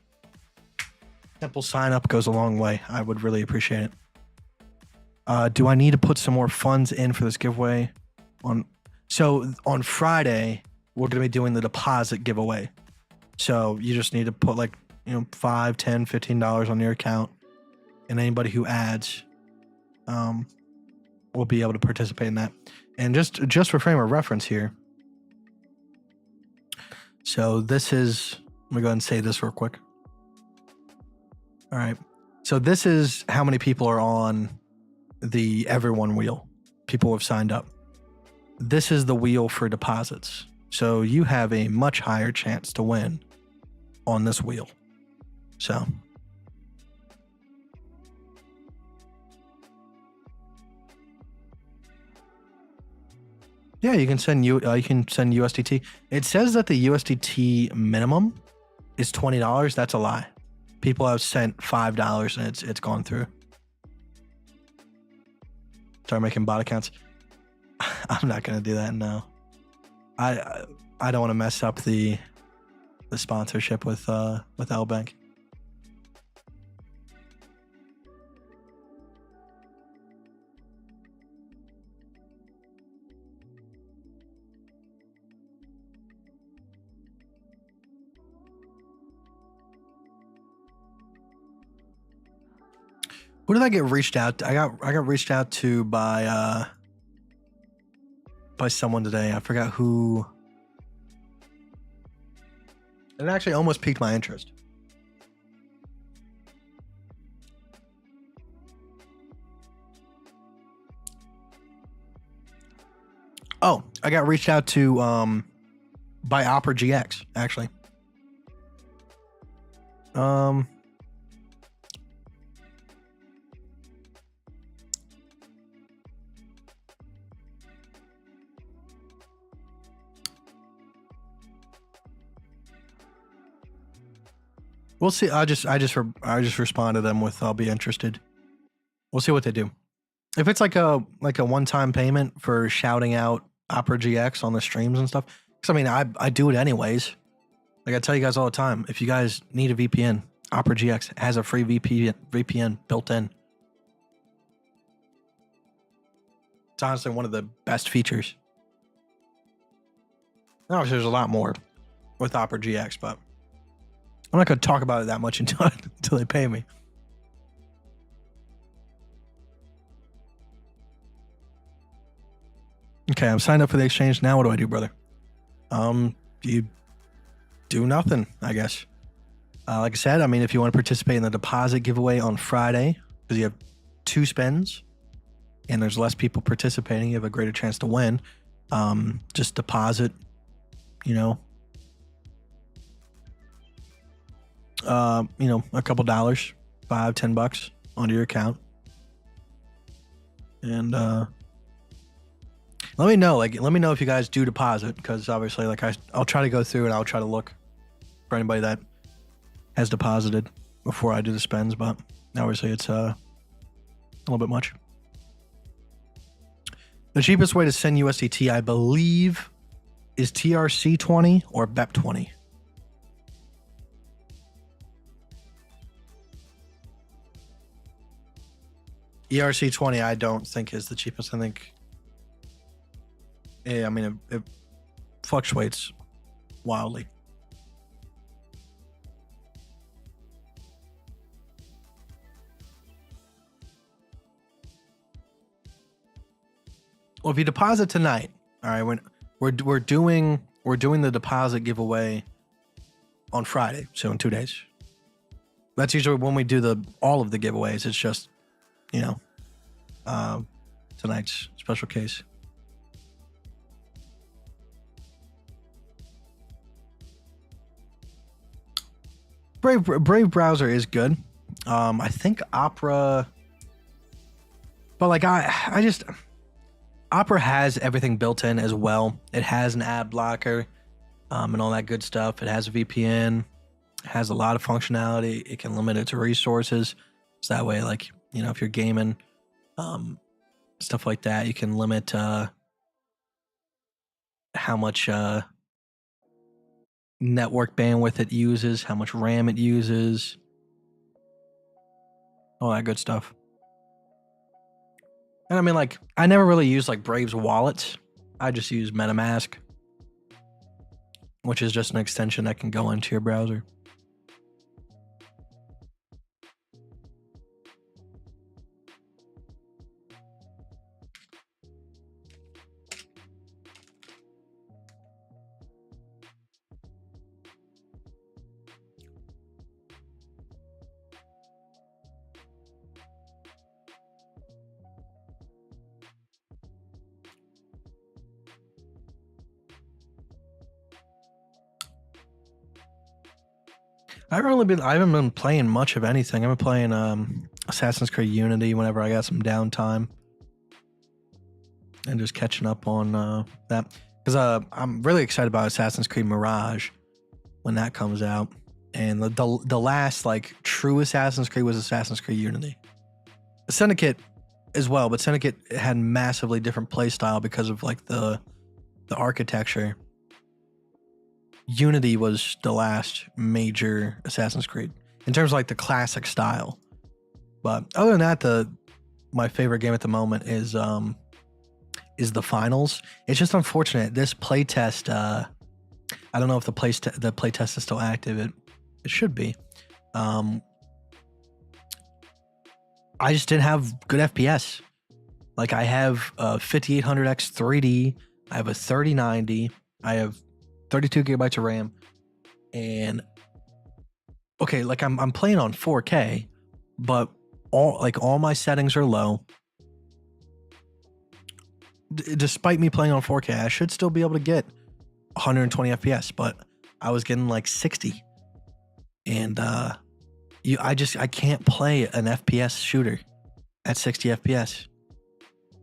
[SPEAKER 4] simple sign up goes a long way. I would really appreciate it. Do I need to put some more funds in for this giveaway? So on Friday, we're going to be doing the deposit giveaway. So you just need to put like, $5, $10, $15 on your account, and anybody who adds will be able to participate in that. And just for frame of reference here. So this is, let me go ahead and say this real quick. All right. So this is how many people are on the everyone wheel. People have signed up. This is the wheel for deposits. So you have a much higher chance to win on this wheel. So yeah, you can send USDT. It says that the USDT minimum is $20. That's a lie. People have sent $5 and it's gone through. Start making bot accounts. I'm not gonna do that. No, I don't want to mess up the sponsorship with L Bank. Who did I get reached out to? I got reached out to by someone today. I forgot who. It actually almost piqued my interest. Oh, I got reached out to by Opera GX, actually. We'll see. I just respond to them with I'll be interested. We'll see what they do. If it's like a one-time payment for shouting out Opera GX on the streams and stuff, because I mean I do it anyways. Like I tell you guys all the time, if you guys need a VPN, Opera GX has a free VPN built in. It's honestly one of the best features. Obviously, there's a lot more with Opera GX, but I'm not going to talk about it that much until they pay me. Okay, I'm signed up for the exchange. Now what do I do, brother? You do nothing, I guess. Like I said, I mean, if you want to participate in the deposit giveaway on Friday, because you have 2 spins and there's less people participating, you have a greater chance to win. Just deposit, a couple dollars, $5, $10 onto your account. And let me know if you guys do deposit, because obviously I'll try to go through and I'll try to look for anybody that has deposited before I do the spends, but obviously it's a little bit much. The cheapest way to send USDT, I believe, is TRC20 or BEP20. ERC20 I don't think is the cheapest. I think, yeah, I mean, it fluctuates wildly. Well, if you deposit tonight, all right, we're doing the deposit giveaway on Friday, so in 2 days. That's usually when we do all of the giveaways. It's just, tonight's special case. Brave browser is good. I think Opera, but like Opera has everything built in as well. It has an ad blocker, and all that good stuff. It has a VPN. It has a lot of functionality. It can limit it to resources. So that way, like, if you're gaming, stuff like that. You can limit how much network bandwidth it uses, how much RAM it uses, all that good stuff. And I mean, like, I never really use like Brave's wallets. I just use MetaMask, which is just an extension that can go into your browser. I haven't been playing much of anything. I've been playing Assassin's Creed Unity whenever I got some downtime, and just catching up on that because I'm really excited about Assassin's Creed Mirage when that comes out. And the last like true Assassin's Creed was Assassin's Creed Unity. Syndicate as well, but Syndicate had massively different play style because of like the architecture. Unity was the last major Assassin's Creed in terms of like the classic style. But other than that, my favorite game at the moment is the finals. It's just unfortunate this playtest. I don't know if the playtest is still active. It should be. I just didn't have good FPS. Like I have a 5800X 3D. I have a 3090. I have 32 gigabytes of RAM, and okay, like I'm playing on 4K, but all my settings are low. Despite me playing on 4K, I should still be able to get 120 FPS, but I was getting like 60, and I can't play an FPS shooter at 60 FPS.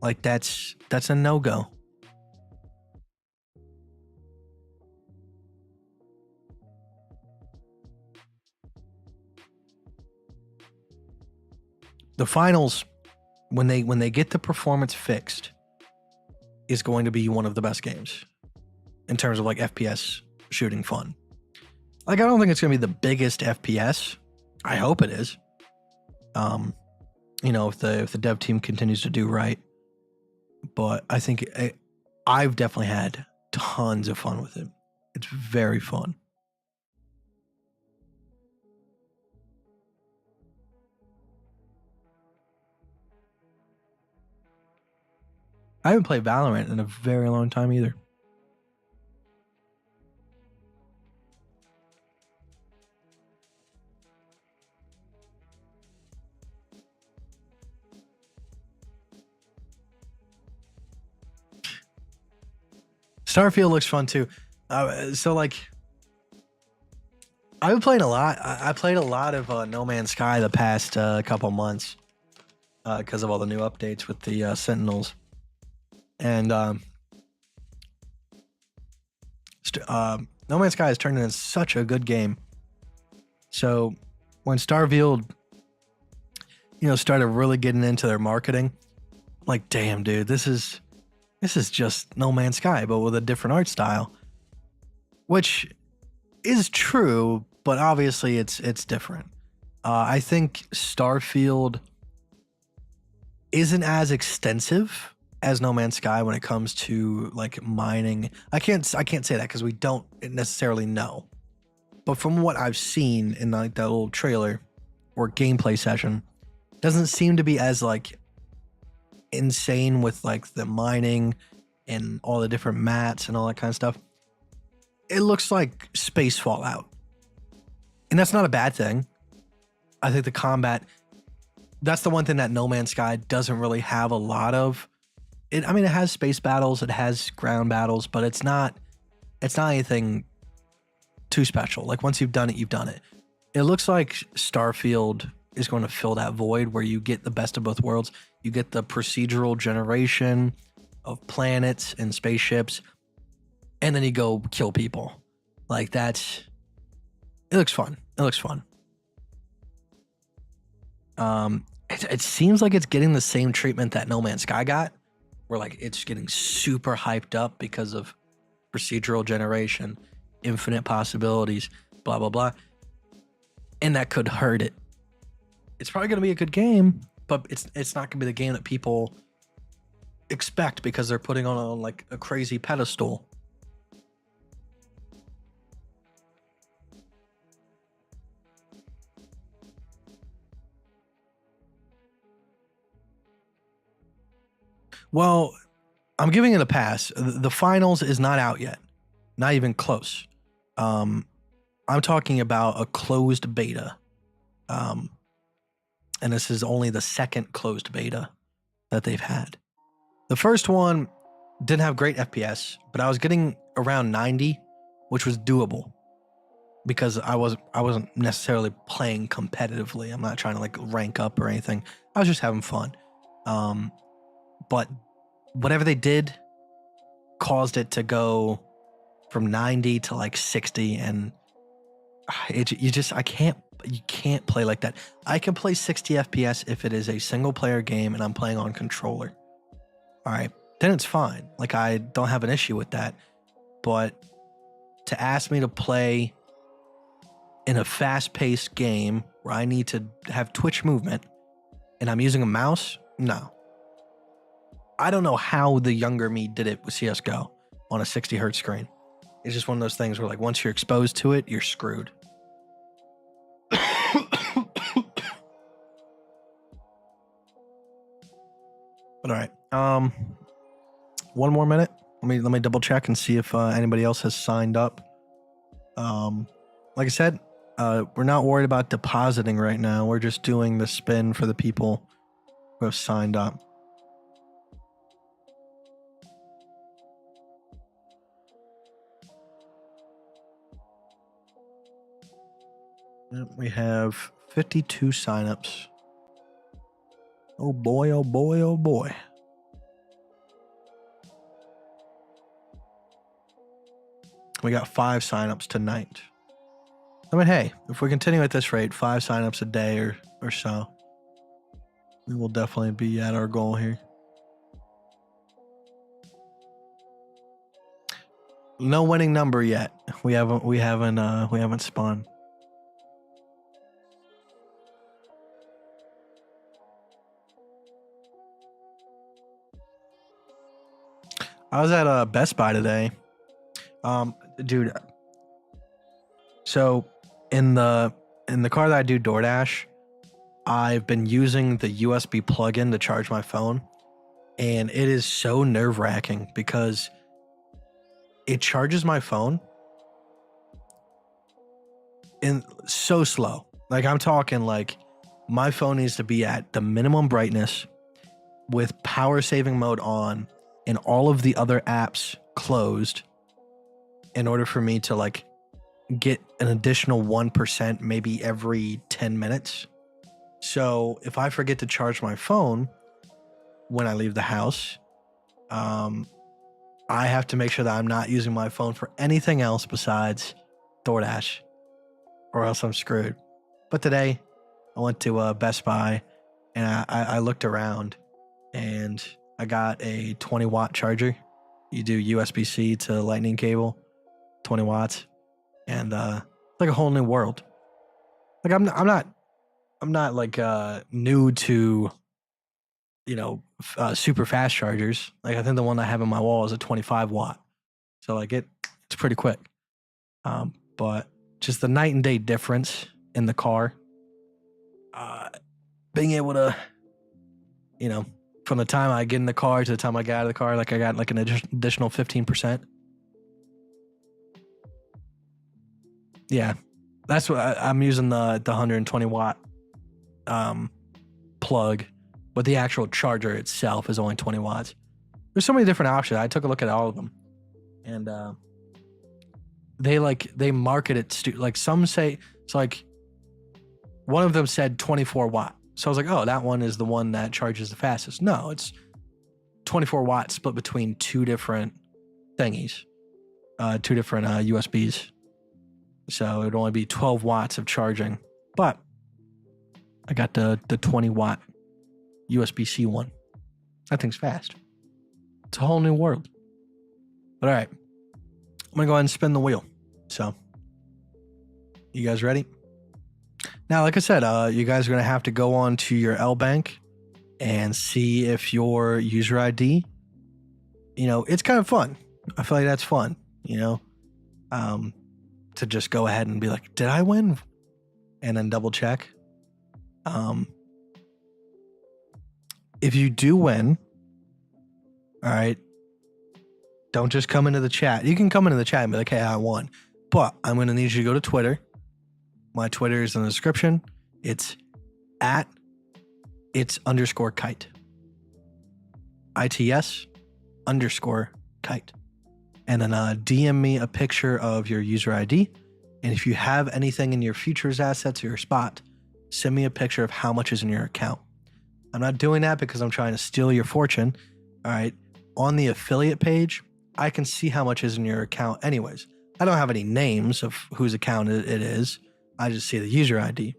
[SPEAKER 4] Like that's a no-go. The finals, when they get the performance fixed, is going to be one of the best games in terms of like FPS shooting fun. Like I don't think it's going to be the biggest FPS. I hope it is. You know, if the dev team continues to do right, but I think I've definitely had tons of fun with it. It's very fun. I haven't played Valorant in a very long time either. Starfield looks fun too. So like, I've been playing a lot. I played a lot of No Man's Sky the past couple months because of all the new updates with the Sentinels. And No Man's Sky has turned into such a good game. So when Starfield, started really getting into their marketing, I'm like, damn, dude, this is just No Man's Sky, but with a different art style, which is true, but obviously it's different. I think Starfield isn't as extensive as No Man's Sky when it comes to like mining. I can't say that because we don't necessarily know. But from what I've seen in like that little trailer or gameplay session, it doesn't seem to be as like insane with like the mining and all the different mats and all that kind of stuff. It looks like space Fallout. And that's not a bad thing. I think the combat, that's the one thing that No Man's Sky doesn't really have a lot of. It has space battles, it has ground battles, but it's not anything too special. Like once you've done it, you've done it. It looks like Starfield is going to fill that void where you get the best of both worlds. You get the procedural generation of planets and spaceships, and then you go kill people. Like it looks fun. It looks fun. it seems like it's getting the same treatment that No Man's Sky got, where like it's getting super hyped up because of procedural generation, infinite possibilities, blah blah blah, and that could hurt it. It's probably going to be a good game, but it's not going to be the game that people expect because they're putting on like a crazy pedestal. Well, I'm giving it a pass. The finals is not out yet. Not even close. I'm talking about a closed beta. And this is only the second closed beta that they've had. The first one didn't have great FPS, but I was getting around 90, which was doable because I wasn't necessarily playing competitively. I'm not trying to like rank up or anything. I was just having fun. But whatever they did caused it to go from 90 to like 60, and you can't play like that. I can play 60 FPS if it is a single player game and I'm playing on controller. All right, then it's fine. Like I don't have an issue with that. But to ask me to play in a fast-paced game where I need to have twitch movement and I'm using a mouse, no. I don't know how the younger me did it with CSGO on a 60 hertz screen. It's just one of those things where like once you're exposed to it, you're screwed. But all right, one more minute. Let me double check and see if anybody else has signed up. Like I said, we're not worried about depositing right now. We're just doing the spin for the people who have signed up. We have 52 signups. Oh boy, oh boy, oh boy. We got 5 signups tonight. I mean, hey, if we continue at this rate, 5 signups a day or so, we will definitely be at our goal here. No winning number yet. We haven't spun. I was at Best Buy today. Dude. So in the car that I do DoorDash, I've been using the USB plug-in to charge my phone, and it is so nerve-wracking because it charges my phone in so slow. Like I'm talking like my phone needs to be at the minimum brightness with power saving mode on and all of the other apps closed in order for me to like get an additional 1% maybe every 10 minutes. So if I forget to charge my phone when I leave the house, I have to make sure that I'm not using my phone for anything else besides DoorDash, or else I'm screwed. But today I went to Best Buy and I looked around and I got a 20 watt charger. You do USB-C to lightning cable, 20 watts, and like a whole new world. Like I'm not like new to, you know, super fast chargers. Like I think the one I have in my wall is a 25 watt, so like it's pretty quick. But just the night and day difference in the car. Being able to, you know, from the time I get in the car to the time I get out of the car, like I got like an additional 15%. Yeah, that's what I'm using the 120 watt plug, but the actual charger itself is only 20 watts. There's so many different options. I took a look at all of them, and they market it like some say it's like one of them said 24 watt. So I was like, oh, that one is the one that charges the fastest. No, it's 24 watts split between 2 different thingies, 2 different USBs. So it would only be 12 watts of charging. But I got the 20 watt USB-C one. That thing's fast. It's a whole new world. But all right, I'm going to go ahead and spin the wheel. So, you guys ready? Now, like I said, you guys are going to have to go on to your L Bank and see if your user ID, it's kind of fun. I feel like that's fun, to just go ahead and be like, did I win? And then double check. If you do win, all right, don't just come into the chat. You can come into the chat and be like, hey, I won. But I'm going to need you to go to Twitter. My Twitter is in the description. It's @it's_kite. ITS_kite. And then DM me a picture of your user ID. And if you have anything in your futures assets or your spot, send me a picture of how much is in your account. I'm not doing that because I'm trying to steal your fortune. All right. On the affiliate page, I can see how much is in your account anyways. I don't have any names of whose account it is. I just see the user ID.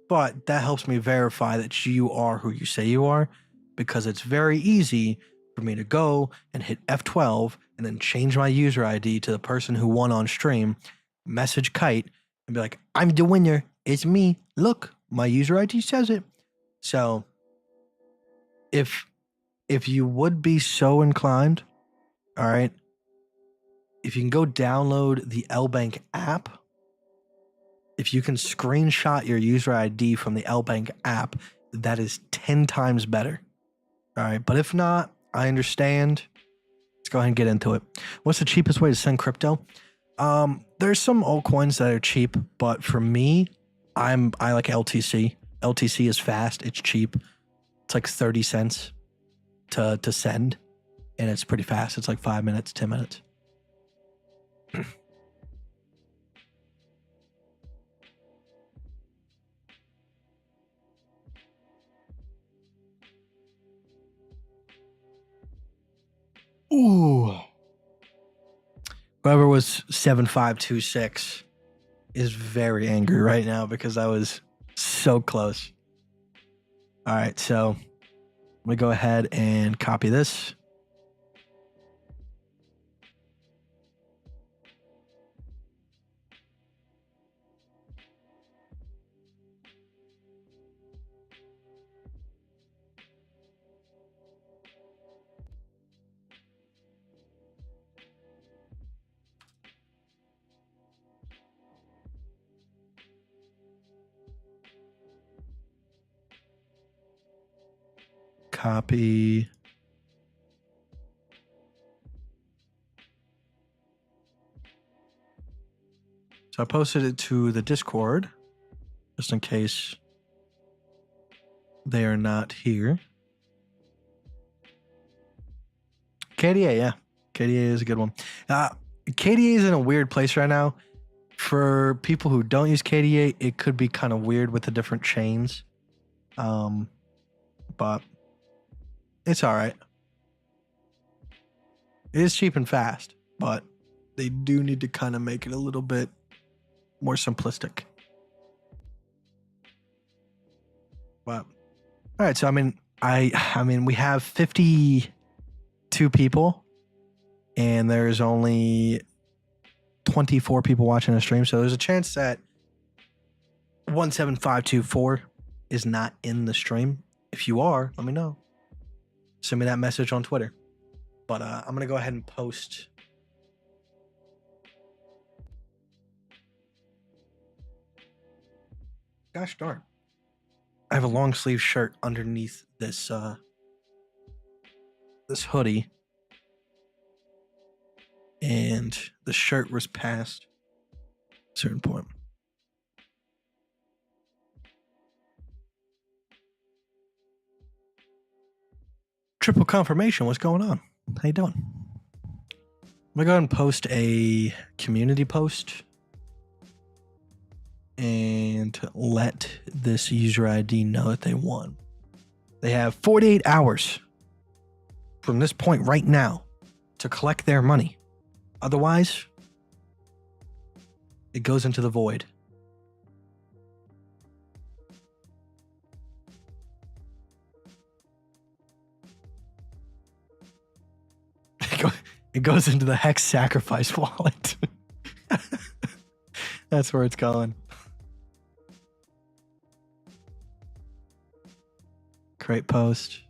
[SPEAKER 4] But that helps me verify that you are who you say you are, because it's very easy for me to go and hit F12 and then change my user ID to the person who won on stream, message Kite, and be like, I'm the winner. It's me. Look, my user ID says it. So if you would be so inclined, all right, if you can go download the L Bank app, if you can screenshot your user ID from the L Bank app, that is 10 times better. All right. But if not, I understand. Let's go ahead and get into it. What's the cheapest way to send crypto? There's some altcoins that are cheap, but for me, I like LTC. LTC is fast. It's cheap. It's like 30 cents to send, and it's pretty fast. It's like 5 minutes, 10 minutes. Ooh. Whoever was 7526 is very angry right now because I was so close. All right, so let me go ahead and copy this. Copy. So I posted it to the Discord just in case they are not here. KDA, yeah. KDA is a good one. KDA is in a weird place right now. For people who don't use KDA, it could be kind of weird with the different chains. But it's all right. It is cheap and fast, but they do need to kind of make it a little bit more simplistic. But all right, so I mean we have 52 people and there's only 24 people watching the stream, so there's a chance that 17524 is not in the stream. If you are, let me know. Send me that message on Twitter. But I'm going to go ahead and post. Gosh darn. I have a long sleeve shirt underneath this this hoodie. And the shirt was past a certain point. Triple confirmation. What's going on? How you doing? I'm gonna go ahead and post a community post and let this user ID know that they won. They have 48 hours from this point right now to collect their money. Otherwise, it goes into the void. It goes into the Hex Sacrifice wallet. That's where it's going. Create post.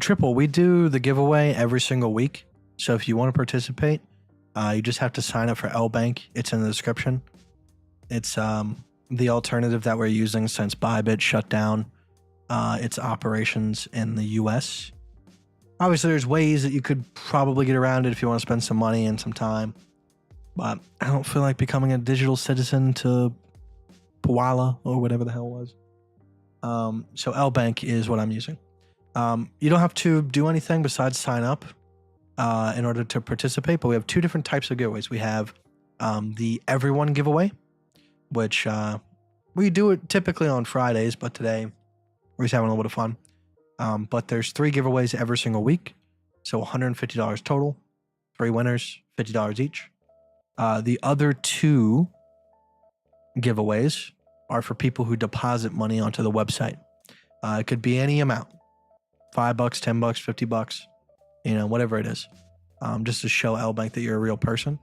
[SPEAKER 4] Triple, we do the giveaway every single week. So if you want to participate, you just have to sign up for L Bank. It's in the description. It's the alternative that we're using since Bybit shut down its operations in the US. Obviously, there's ways that you could probably get around it if you want to spend some money and some time. But I don't feel like becoming a digital citizen to Pawala or whatever the hell it was. So L Bank is what I'm using. You don't have to do anything besides sign up in order to participate, but we have two different types of giveaways. We have the everyone giveaway, which we do it typically on Fridays, but today we're just having a little bit of fun. But there's 3 giveaways every single week, so $150 total, 3 winners, $50 each. The other 2 giveaways are for people who deposit money onto the website. It could be any amount. $5, $10, $50, whatever it is, just to show L Bank that you're a real person.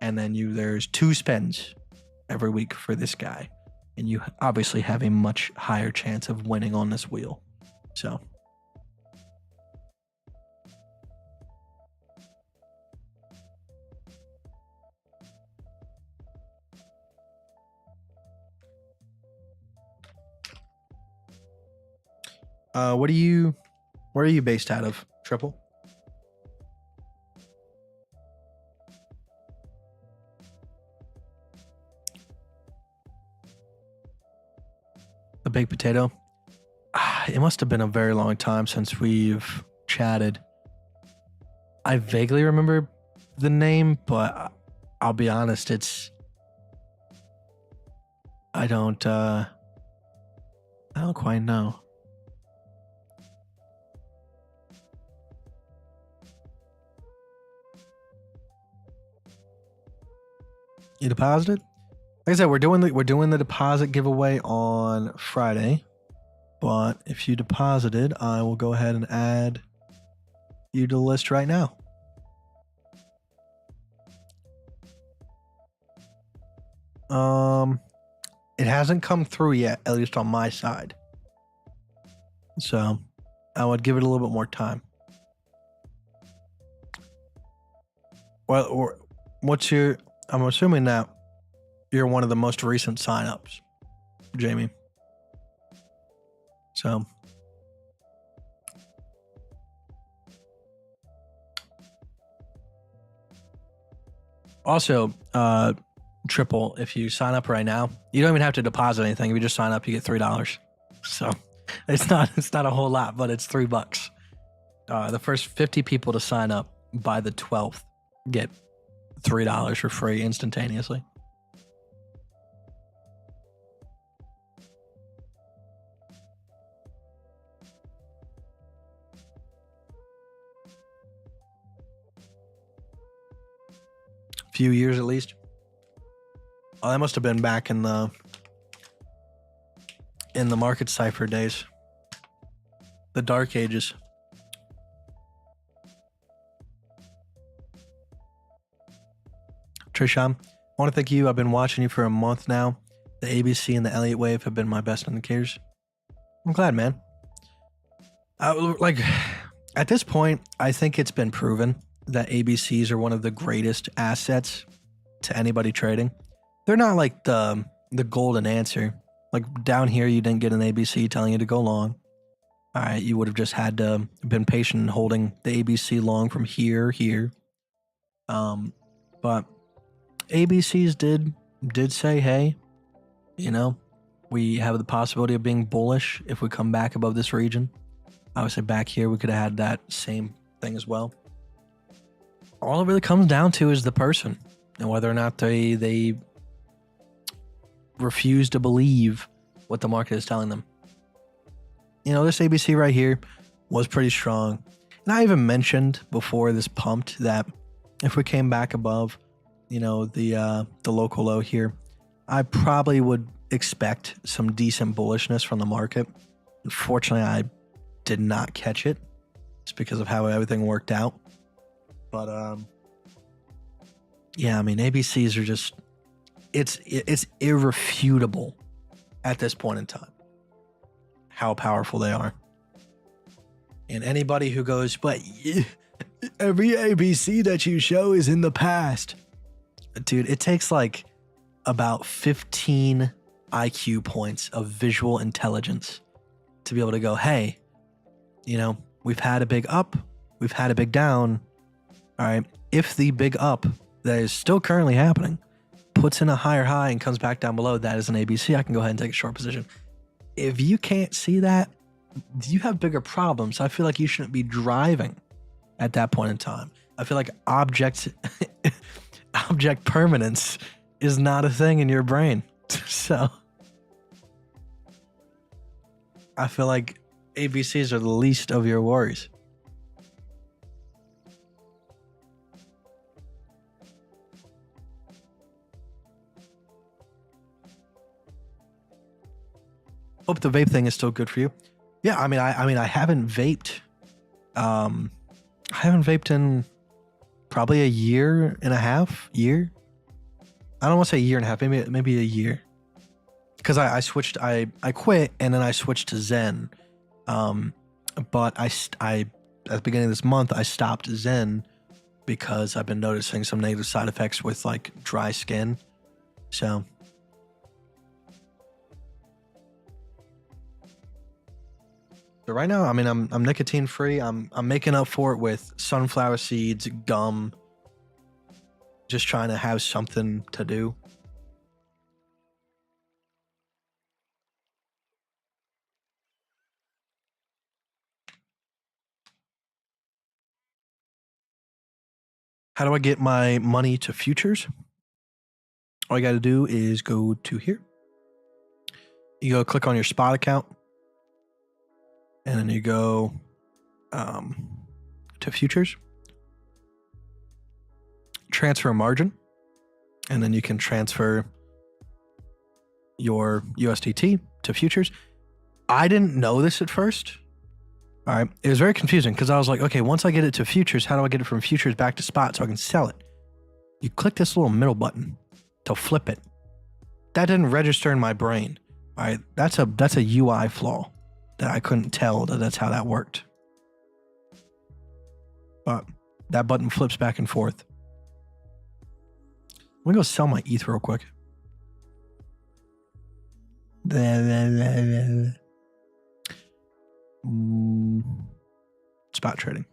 [SPEAKER 4] And then there's 2 spends every week for this guy, and you obviously have a much higher chance of winning on this wheel. So, where are you based out of, Triple? The baked potato. It must have been a very long time since we've chatted. I vaguely remember the name, but I'll be honest, I don't quite know. You deposited? Like I said, we're doing the deposit giveaway on Friday. But if you deposited, I will go ahead and add you to the list right now. It hasn't come through yet, at least on my side. So I would give it a little bit more time. Well, I'm assuming that you're one of the most recent signups, Jamie. So also, Triple, if you sign up right now, you don't even have to deposit anything. If you just sign up, you get $3. So it's not a whole lot, but it's $3. The first 50 people to sign up by the 12th get $3 for free instantaneously. Few years at least. Oh, that must have been back in the market cipher days. The dark ages. Trisham, I want to thank you. I've been watching you for a month now. The ABC and the Elliott Wave have been my best indicators. I'm glad, man. Like, at this point, I think it's been proven that ABCs are one of the greatest assets to anybody trading. They're not like the golden answer. Like down here, you didn't get an ABC telling you to go long. All right, you would have just had to been patient in holding the ABC long from here. But ABCs did say, hey, you know, we have the possibility of being bullish if we come back above this region. Obviously, back here, we could have had that same thing as well. All it really comes down to is the person and whether or not they refuse to believe what the market is telling them. You know, this ABC right here was pretty strong. And I even mentioned before this pumped that if we came back above, you know, the local low here, I probably would expect some decent bullishness from the market. Unfortunately, I did not catch it. It's because of how everything worked out. But yeah, I mean, ABCs are just, it's irrefutable at this point in time how powerful they are. And anybody who goes, but every ABC that you show is in the past. Dude, it takes like about 15 IQ points of visual intelligence to be able to go, hey, you know, we've had a big up, we've had a big down. All right, if the big up that is still currently happening puts in a higher high and comes back down below, that is an ABC. I can go ahead and take a short position. If you can't see that, you have bigger problems. I feel like you shouldn't be driving at that point in time. I feel like object permanence is not a thing in your brain. So I feel like ABCs are the least of your worries. Hope the vape thing is still good for you. Yeah, I mean, I haven't vaped. I haven't vaped in probably a year and a half. I don't want to say a year and a half. Maybe a year. Because I switched. I quit and then I switched to Zen. But I at the beginning of this month I stopped Zen because I've been noticing some negative side effects with like dry skin. So. So right now, I mean, I'm nicotine free. I'm making up for it with sunflower seeds, gum. Just trying to have something to do. How do I get my money to futures? All you got to do is go to here. You go click on your spot account. And then you go to futures, transfer margin, and then you can transfer your USDT to futures. I didn't know this at first. All right. It was very confusing because I was like, okay, once I get it to futures, how do I get it from futures back to spot so I can sell it? You click this little middle button to flip it. That didn't register in my brain. All right. That's a UI flaw. That I couldn't tell that's how that worked. But that button flips back and forth. Let me go sell my ETH real quick. Spot trading.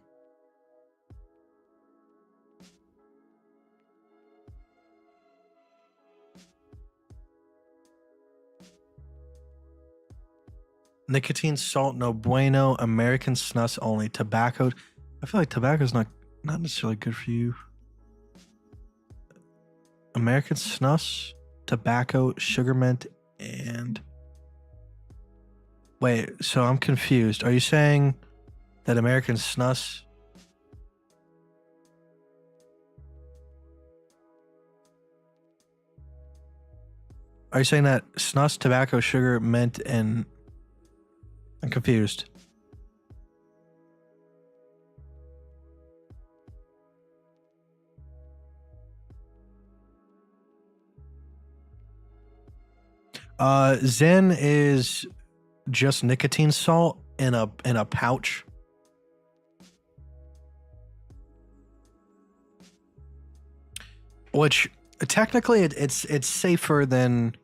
[SPEAKER 4] Nicotine, salt, no bueno. American snus only. Tobacco. I feel like tobacco's not necessarily good for you. American snus, tobacco, sugar mint, and... Wait, so I'm confused. Are you saying that American snus... Are you saying that snus, tobacco, sugar, mint, and I'm confused. Zen is just nicotine salt in a pouch. Which technically it's safer than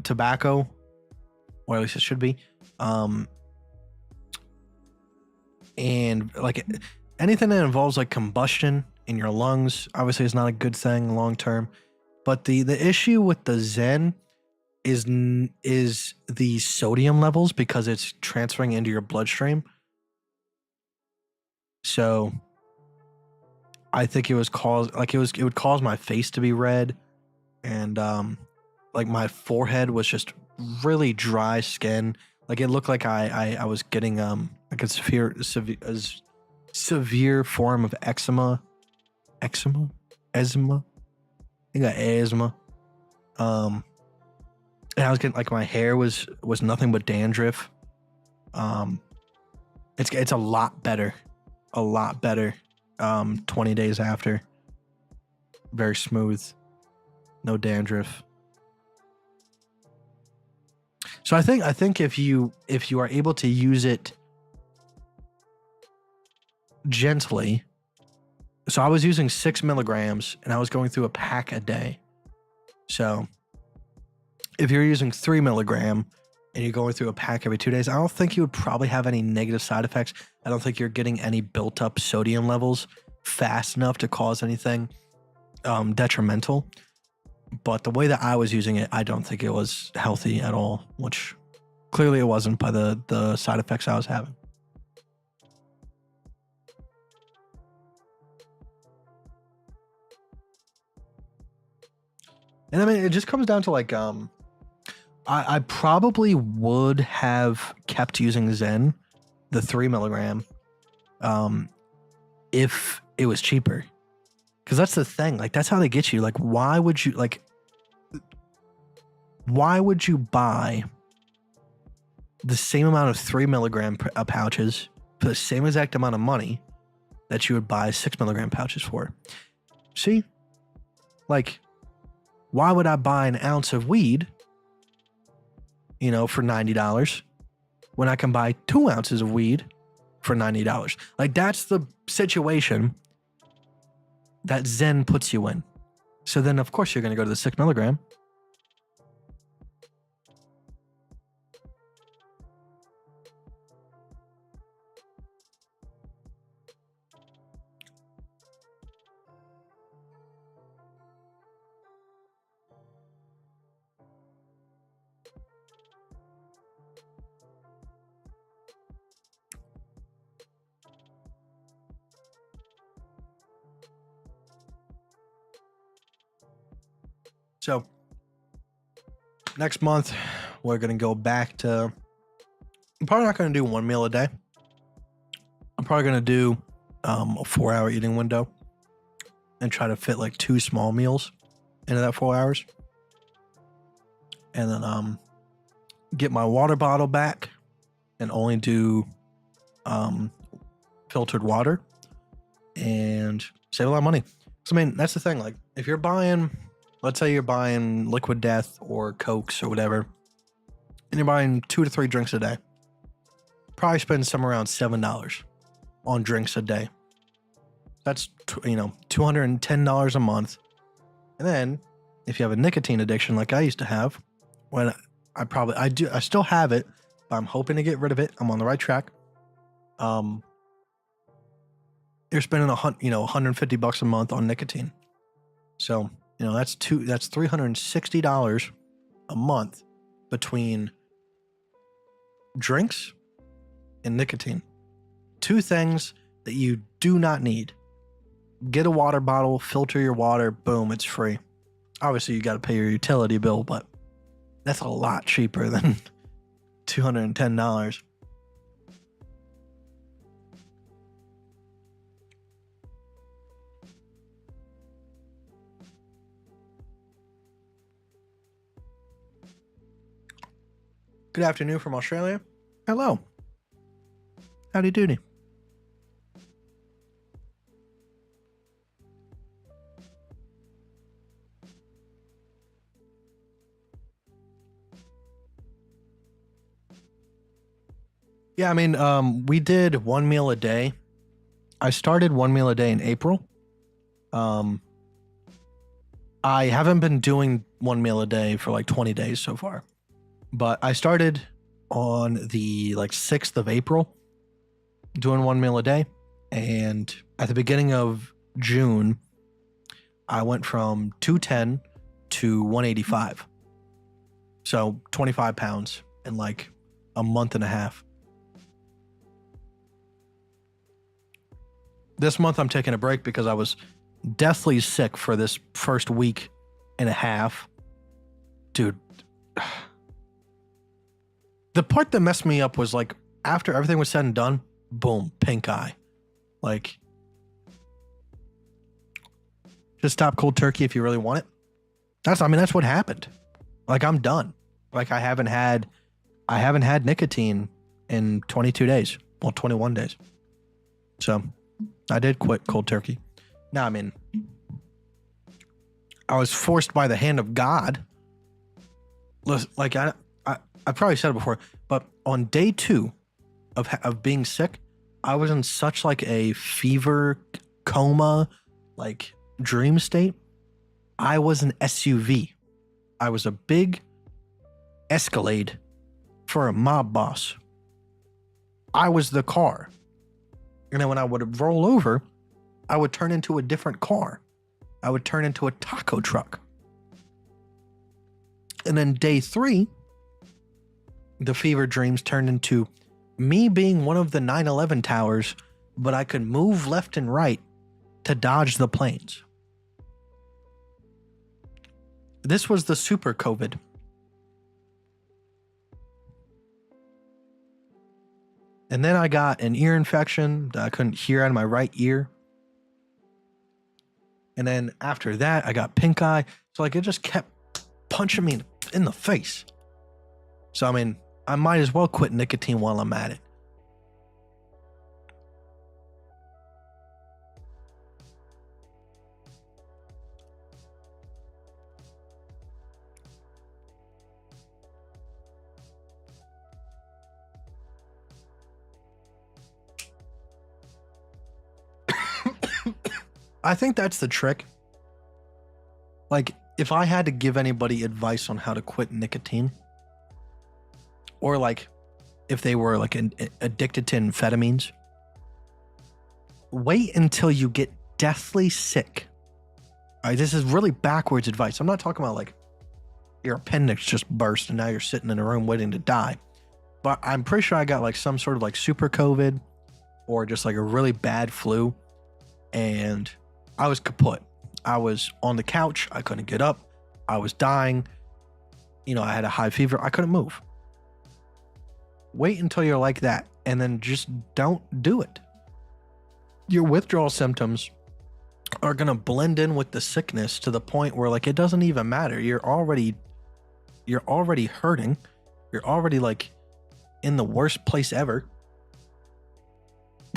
[SPEAKER 4] tobacco, or at least it should be. And like anything that involves like combustion in your lungs, obviously is not a good thing long term. But the issue with the Zen is the sodium levels, because it's transferring into your bloodstream. So I think it would cause my face to be red, and like my forehead was just really dry skin. Like it looked like I was getting like a severe form of eczema. I got asthma. And I was getting like my hair was nothing but dandruff. It's a lot better. 20 days after. Very smooth. No dandruff. So I think if you are able to use it gently. So I was using 6 milligrams and I was going through a pack a day. So if you're using 3 milligram and you're going through a pack every 2 days, I don't think you would probably have any negative side effects. I don't think you're getting any built up sodium levels fast enough to cause anything detrimental. But the way that I was using it, I don't think it was healthy at all, which clearly it wasn't by the side effects I was having. And I mean, it just comes down to like, I probably would have kept using Zen, the 3 milligram, if it was cheaper. Because that's the thing. Like, that's how they get you. Like, why would you buy the same amount of 3 milligram pouches for the same exact amount of money that you would buy 6 milligram pouches for? See? Like, why would I buy an ounce of weed, for $90 when I can buy 2 ounces of weed for $90? Like, that's the situation that Zen puts you in. So then, of course, you're going to go to the 6 milligram. So next month, we're going to go back to, I'm probably not going to do 1 meal a day. I'm probably going to do a 4-hour eating window and try to fit like 2 small meals into that 4 hours. And then get my water bottle back and only do filtered water and save a lot of money. So, I mean, that's the thing. Like, if you're buying, let's say you're buying Liquid Death or Cokes or whatever, and you're buying 2 to 3 drinks a day, probably spend somewhere around $7 on drinks a day. That's, $210 a month. And then if you have a nicotine addiction like I used to have, when I still have it, but I'm hoping to get rid of it. I'm on the right track. You're spending $150 a month on nicotine. So, that's $360 a month between drinks and nicotine. 2 things that you do not need. Get a water bottle, filter your water, boom, it's free. Obviously, you got to pay your utility bill, but that's a lot cheaper than $210. Good afternoon from Australia. Hello. Howdy doody. Yeah, I mean, we did one meal a day. I started one meal a day in April. I haven't been doing one meal a day for like 20 days so far, but I started on the like 6th of April doing one meal a day. And at the beginning of June, I went from 210 to 185. So 25 pounds in like a month and a half. This month I'm taking a break because I was deathly sick for this first week and a half. Dude, the part that messed me up was like after everything was said and done, boom, pink eye. Like, just stop cold turkey if you really want it. That's what happened. Like, I'm done. Like, I haven't had nicotine in 22 days. Well, 21 days. So I did quit cold turkey. Now, I mean, I was forced by the hand of God. Like, I probably said it before, but on day 2 of being sick, I was in such like a fever coma, like dream state. I was an SUV. I was a big Escalade for a mob boss. I was the car. And then when I would roll over, I would turn into a different car. I would turn into a taco truck. And then day 3, the fever dreams turned into me being one of the 9/11 towers, but I could move left and right to dodge the planes. This was the super COVID. And then I got an ear infection that I couldn't hear out of my right ear. And then after that, I got pink eye. So like it just kept punching me in the face. So I mean, I might as well quit nicotine while I'm at it. I think that's the trick. Like, if I had to give anybody advice on how to quit nicotine, or like if they were like addicted to amphetamines, wait until you get deathly sick. All right, this is really backwards advice. I'm not talking about like your appendix just burst and now you're sitting in a room waiting to die. But I'm pretty sure I got like some sort of like super COVID or just like a really bad flu. And I was kaput. I was on the couch. I couldn't get up. I was dying. You know, I had a high fever. I couldn't move. Wait until you're like that and then just don't do it. Your withdrawal symptoms are going to blend in with the sickness to the point where like it doesn't even matter. You're already hurting. You're already like in the worst place ever.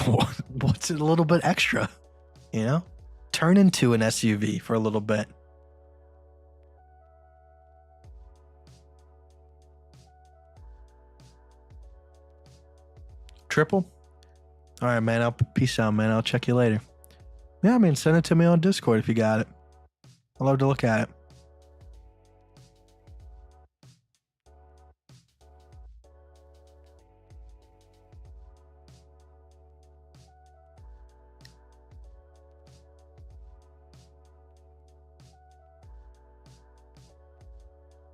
[SPEAKER 4] What's a little bit extra? You know? Turn into an SUV for a little bit. Triple? All right, man. Peace out, man. I'll check you later. Yeah, I mean, send it to me on Discord if you got it. I'd love to look at it.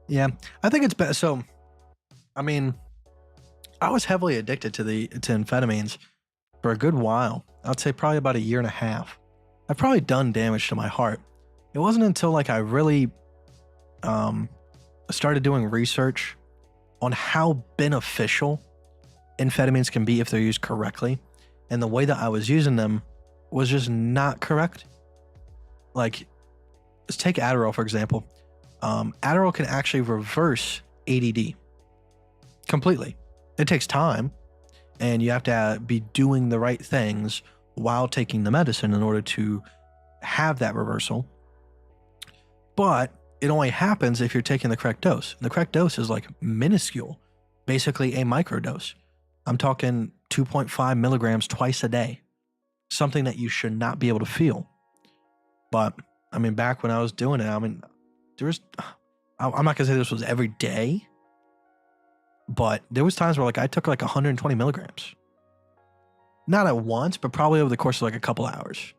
[SPEAKER 4] Yeah, I think it's better. So, I mean, I was heavily addicted to amphetamines for a good while. I'd say probably about a year and a half. I've probably done damage to my heart. It wasn't until like I really started doing research on how beneficial amphetamines can be if they're used correctly. And the way that I was using them was just not correct. Like, let's take Adderall, for example. Adderall can actually reverse ADD. completely. It takes time, and you have to be doing the right things while taking the medicine in order to have that reversal. But it only happens if you're taking the correct dose. The correct dose is like minuscule, basically a microdose. I'm talking 2.5 milligrams twice a day, something that you should not be able to feel. But I mean, back when I was doing it, I mean, I'm not gonna say this was every day, but there was times where like I took like 120 milligrams. Not at once, but probably over the course of like a couple hours.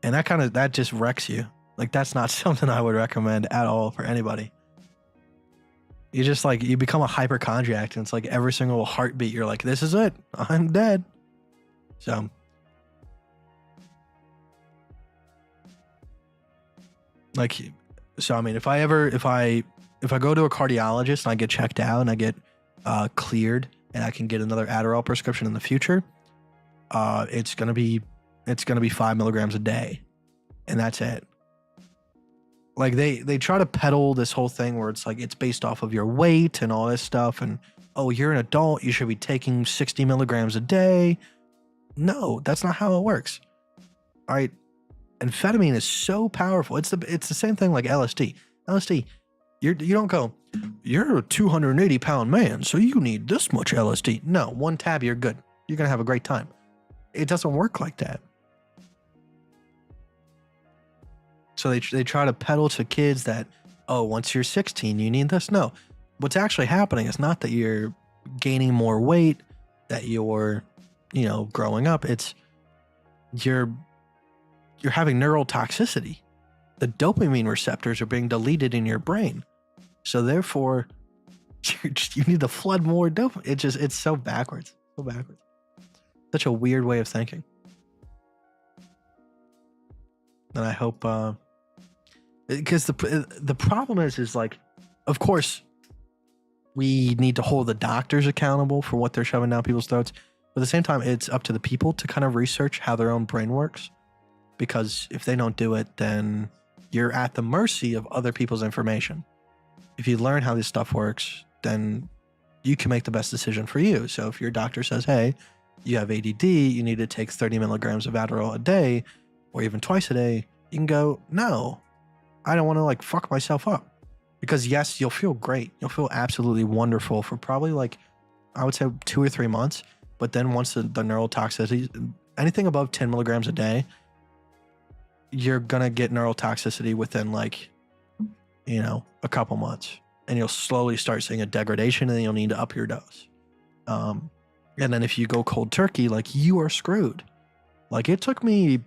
[SPEAKER 4] And that just wrecks you. Like, that's not something I would recommend at all for anybody. You just like, you become a hypochondriac, and it's like every single heartbeat, you're like, this is it, I'm dead. So, like, I mean, if I go to a cardiologist and I get checked out and I get cleared and I can get another Adderall prescription in the future, it's gonna be 5 milligrams a day, and that's it. Like they try to peddle this whole thing where it's like it's based off of your weight and all this stuff, and oh, you're an adult, you should be taking 60 milligrams a day. No, that's not how it works. All right, amphetamine is so powerful. It's the same thing like LSD. LSD, you don't go, you're a 280-pound man, so you need this much LSD. No, one tab, you're good. You're gonna have a great time. It doesn't work like that. So they try to peddle to kids that, oh, once you're 16, you need this. No, what's actually happening is not that you're gaining more weight, that you're, growing up. It's you're having neural toxicity. The dopamine receptors are being deleted in your brain. So therefore, you need to flood more dopamine. It's so backwards. So backwards. Such a weird way of thinking. And I hope, because the problem is like, of course, we need to hold the doctors accountable for what they're shoving down people's throats. But at the same time, it's up to the people to kind of research how their own brain works. Because if they don't do it, then you're at the mercy of other people's information. If you learn how this stuff works, then you can make the best decision for you. So if your doctor says, hey, you have ADD, you need to take 30 milligrams of Adderall a day, or even twice a day, you can go, no, I don't want to like fuck myself up. Because yes, you'll feel great. You'll feel absolutely wonderful for probably like, I would say 2 or 3 months. But then once the neural toxicity, anything above 10 milligrams a day, you're going to get neural toxicity within like, a couple months. And you'll slowly start seeing a degradation, and then you'll need to up your dose. And then if you go cold turkey, like, you are screwed. Like, it took me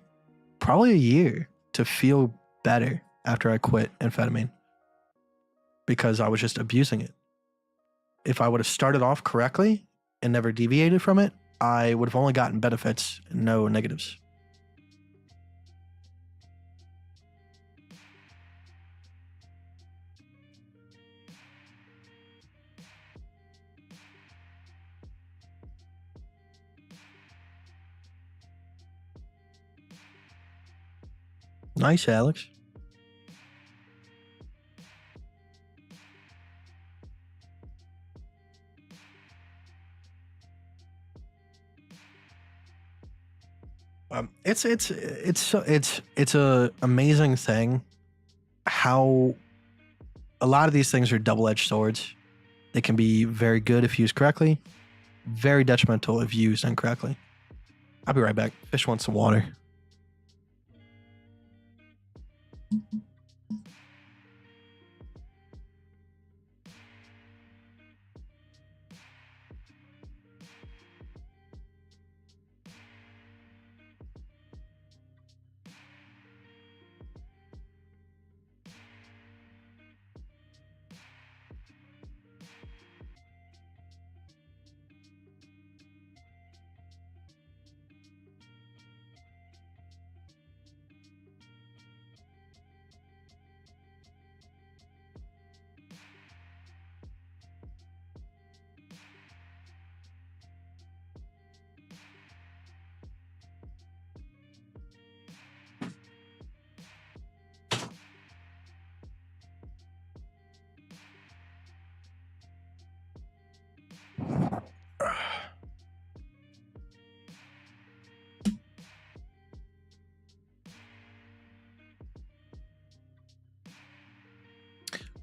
[SPEAKER 4] probably a year to feel better after I quit amphetamine, because I was just abusing it. If I would have started off correctly and never deviated from it, I would have only gotten benefits and no negatives. Nice, Alex. It's a amazing thing how a lot of these things are double-edged swords. They can be very good if used correctly, very detrimental if used incorrectly. I'll be right back. Fish wants some water.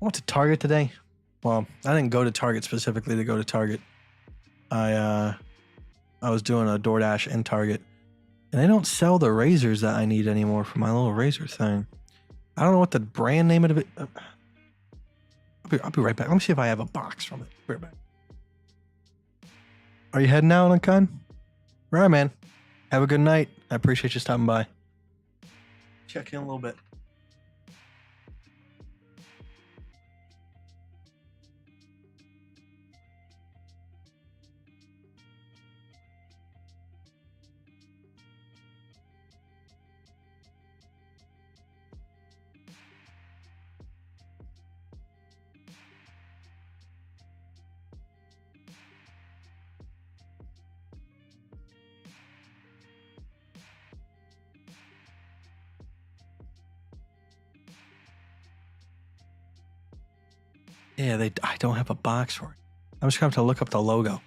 [SPEAKER 4] went to Target today. Well, I didn't go to Target specifically to go to Target. I was doing a DoorDash in Target, and they don't sell the razors that I need anymore for my little razor thing. I don't know what the brand name of it. I'll be right back. Let me see if I have a box from it. Be right back. Are you heading out, Unkind? All right, man. Have a good night. I appreciate you stopping by. Check in a little bit. Yeah, I don't have a box for it. I'm just gonna have to look up the logo.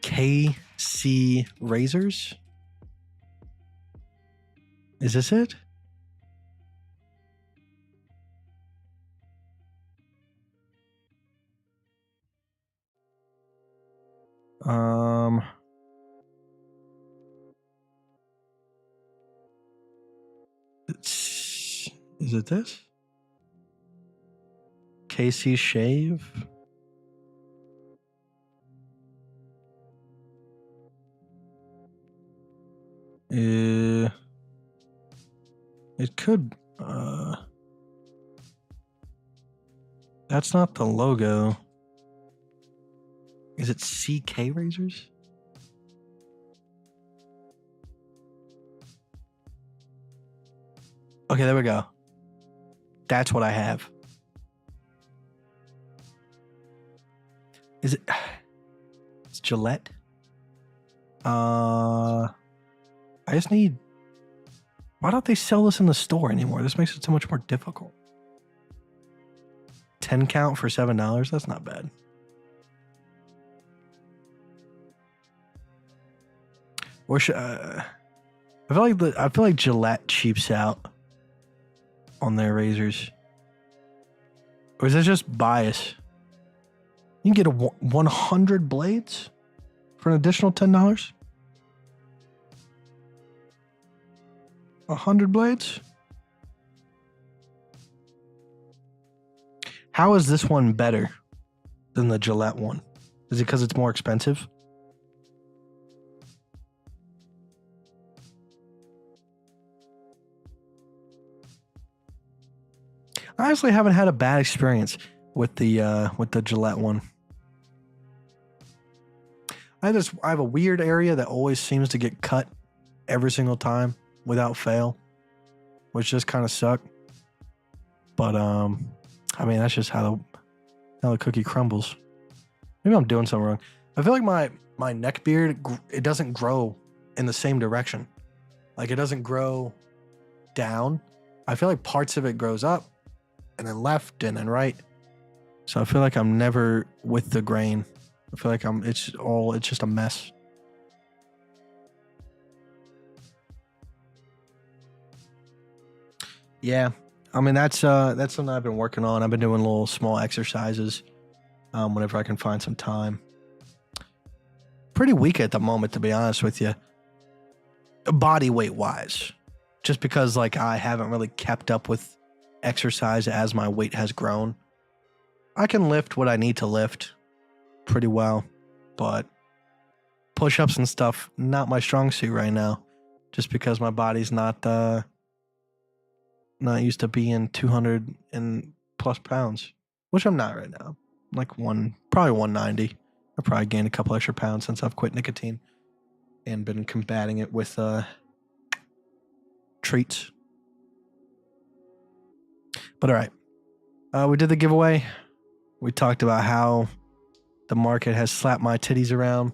[SPEAKER 4] KC Razors? Is this it? Is it this? KC Shave? It could, that's not the logo. Is it CK Razors? Okay, there we go. That's what I have. Is it? It's Gillette. I just need. Why don't they sell this in the store anymore? This makes it so much more difficult. 10 count for $7. That's not bad. Or should I feel like Gillette cheaps out on their razors. Or is this just bias? You can get 100 blades for an additional $10. 100 blades? How is this one better than the Gillette one? Is it because it's more expensive? I honestly haven't had a bad experience with the Gillette one. I have a weird area that always seems to get cut every single time without fail, which just kind of suck. But I mean, that's just how the cookie crumbles. Maybe I'm doing something wrong. I feel like my neck beard, it doesn't grow in the same direction. Like, it doesn't grow down. I feel like parts of it grows up and then left and then right. So I feel like I'm never with the grain. I feel like it's just a mess. Yeah. I mean, that's something I've been working on. I've been doing little small exercises whenever I can find some time. Pretty weak at the moment, to be honest with you. Body weight wise. Just because like I haven't really kept up with exercise as my weight has grown. I can lift what I need to lift pretty well, but push-ups and stuff, not my strong suit right now, just because my body's not used to being 200 and plus pounds, which I'm not right now. I'm like probably 190. I probably gained a couple extra pounds since I've quit nicotine and been combating it with treats. But all right, we did the giveaway. We talked about how the market has slapped my titties around.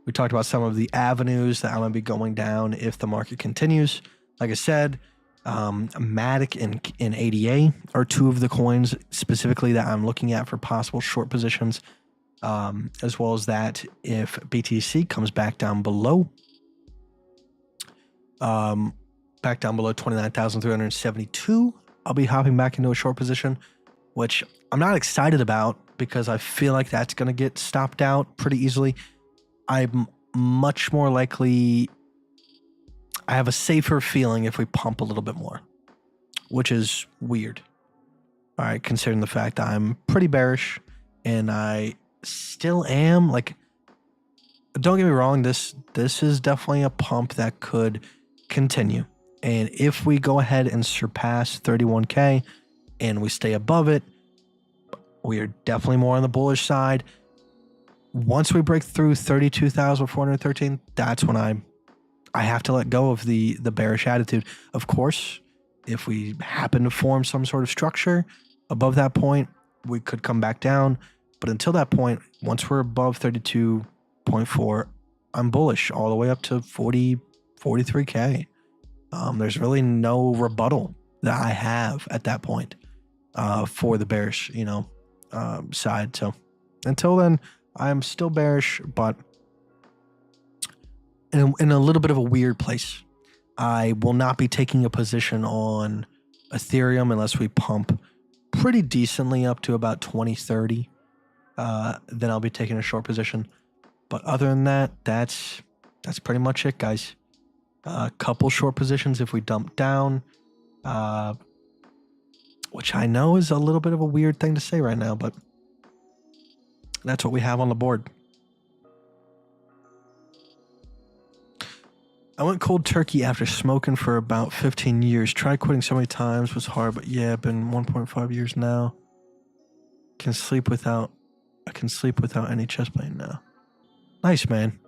[SPEAKER 4] We talked about some of the avenues that I'm going to be going down if the market continues. Like I said, Matic and ADA are two of the coins specifically that I'm looking at for possible short positions, as well as that if BTC comes back down below 29,372, I'll be hopping back into a short position. which I'm not excited about because I feel like that's going to get stopped out pretty easily. I'm much more likely, I have a safer feeling if we pump a little bit more, which is weird. All right, considering the fact I'm pretty bearish and I still am. Like, don't get me wrong, this is definitely a pump that could continue. And if we go ahead and surpass 31K and we stay above it, we are definitely more on the bullish side. Once we break through 32,413, that's when I have to let go of the bearish attitude. Of course, if we happen to form some sort of structure above that point, we could come back down. But until that point, once we're above 32.4, I'm bullish all the way up to 43K. There's really no rebuttal that I have at that point for the bearish, side. So until then, I'm still bearish, but in a little bit of a weird place. I will not be taking a position on Ethereum unless we pump pretty decently up to about 2030. Then I'll be taking a short position. But other than that, that's pretty much it, guys. A couple short positions if we dump down, which I know is a little bit of a weird thing to say right now, but that's what we have on the board. I went cold turkey after smoking for about 15 years. Tried quitting so many times, was hard, but yeah, been 1.5 years now. I can sleep without any chest pain now. Nice, man.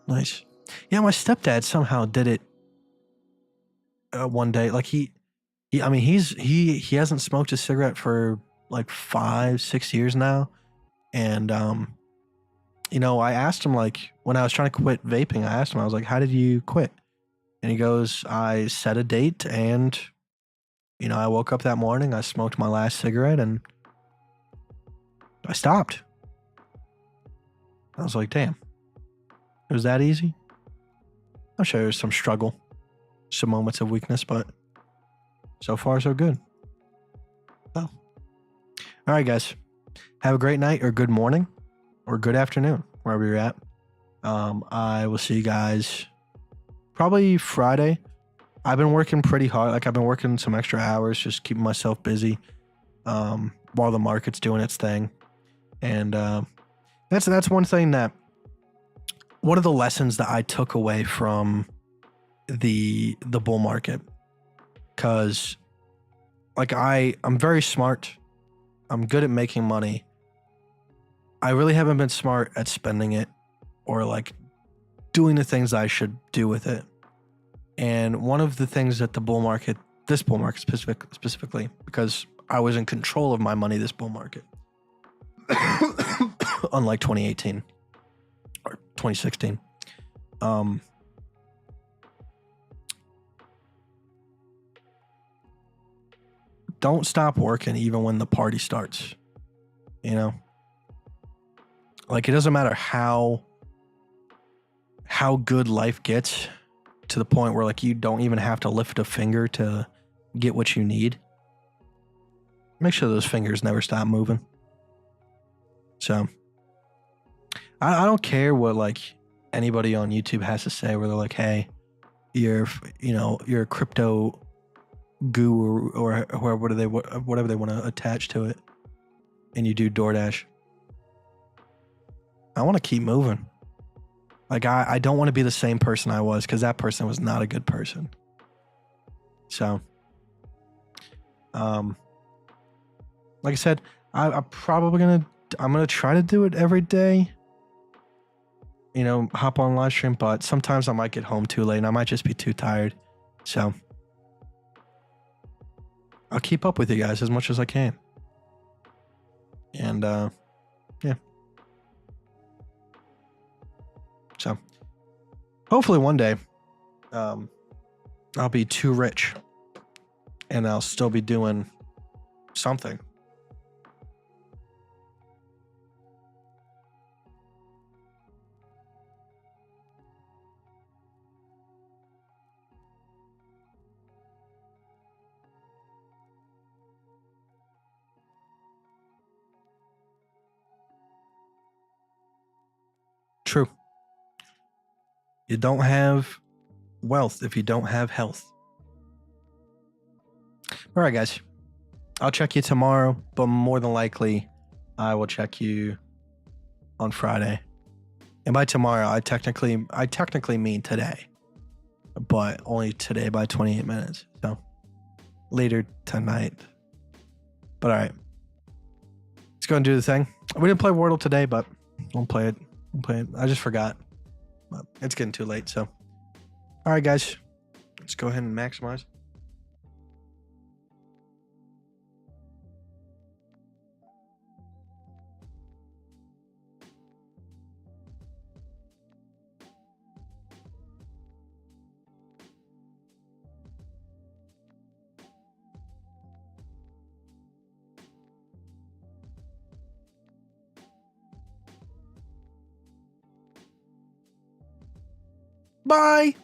[SPEAKER 4] Nice. Yeah, my stepdad somehow did it one day. Like he hasn't smoked a cigarette for like 5-6 years now. And I asked him, like, when I was trying to quit vaping, I asked him, I was like, how did you quit? And he goes, I set a date and, I woke up that morning, I smoked my last cigarette and I stopped. I was like, damn, it was that easy? I'm sure there's some struggle, some moments of weakness, but so far, so good. Oh. All right, guys. Have a great night or good morning or good afternoon, wherever you're at. I will see you guys probably Friday. I've been working pretty hard. Like, I've been working some extra hours, just keeping myself busy while the market's doing its thing. And that's one thing that, one of the lessons that I took away from the bull market. Because, like, I'm very smart. I'm good at making money. I really haven't been smart at spending it or, like, doing the things I should do with it. And one of the things that this bull market specifically, because I was in control of my money this bull market, unlike 2018 or 2016. Don't stop working even when the party starts. Like, it doesn't matter how good life gets, to the point where, like, you don't even have to lift a finger to get what you need. Make sure those fingers never stop moving. So I don't care what, like, anybody on YouTube has to say, where they're like, hey, you're a crypto guru or whatever they want to attach to it, and you do DoorDash. I want to keep moving. Like, I don't want to be the same person I was, because that person was not a good person. So, like I said, I'm gonna try to do it every day. Hop on live stream, but sometimes I might get home too late and I might just be too tired. So I'll keep up with you guys as much as I can. And yeah. So hopefully one day I'll be too rich and I'll still be doing something. True. You don't have wealth if you don't have health. All right, guys. I'll check you tomorrow, but more than likely, I will check you on Friday. And by tomorrow, I technically mean today, but only today by 28 minutes. So later tonight. But all right, let's go and do the thing. We didn't play Wordle today, but we'll play it. I just forgot. But it's getting too late. So, all right, guys, let's go ahead and maximize. Bye.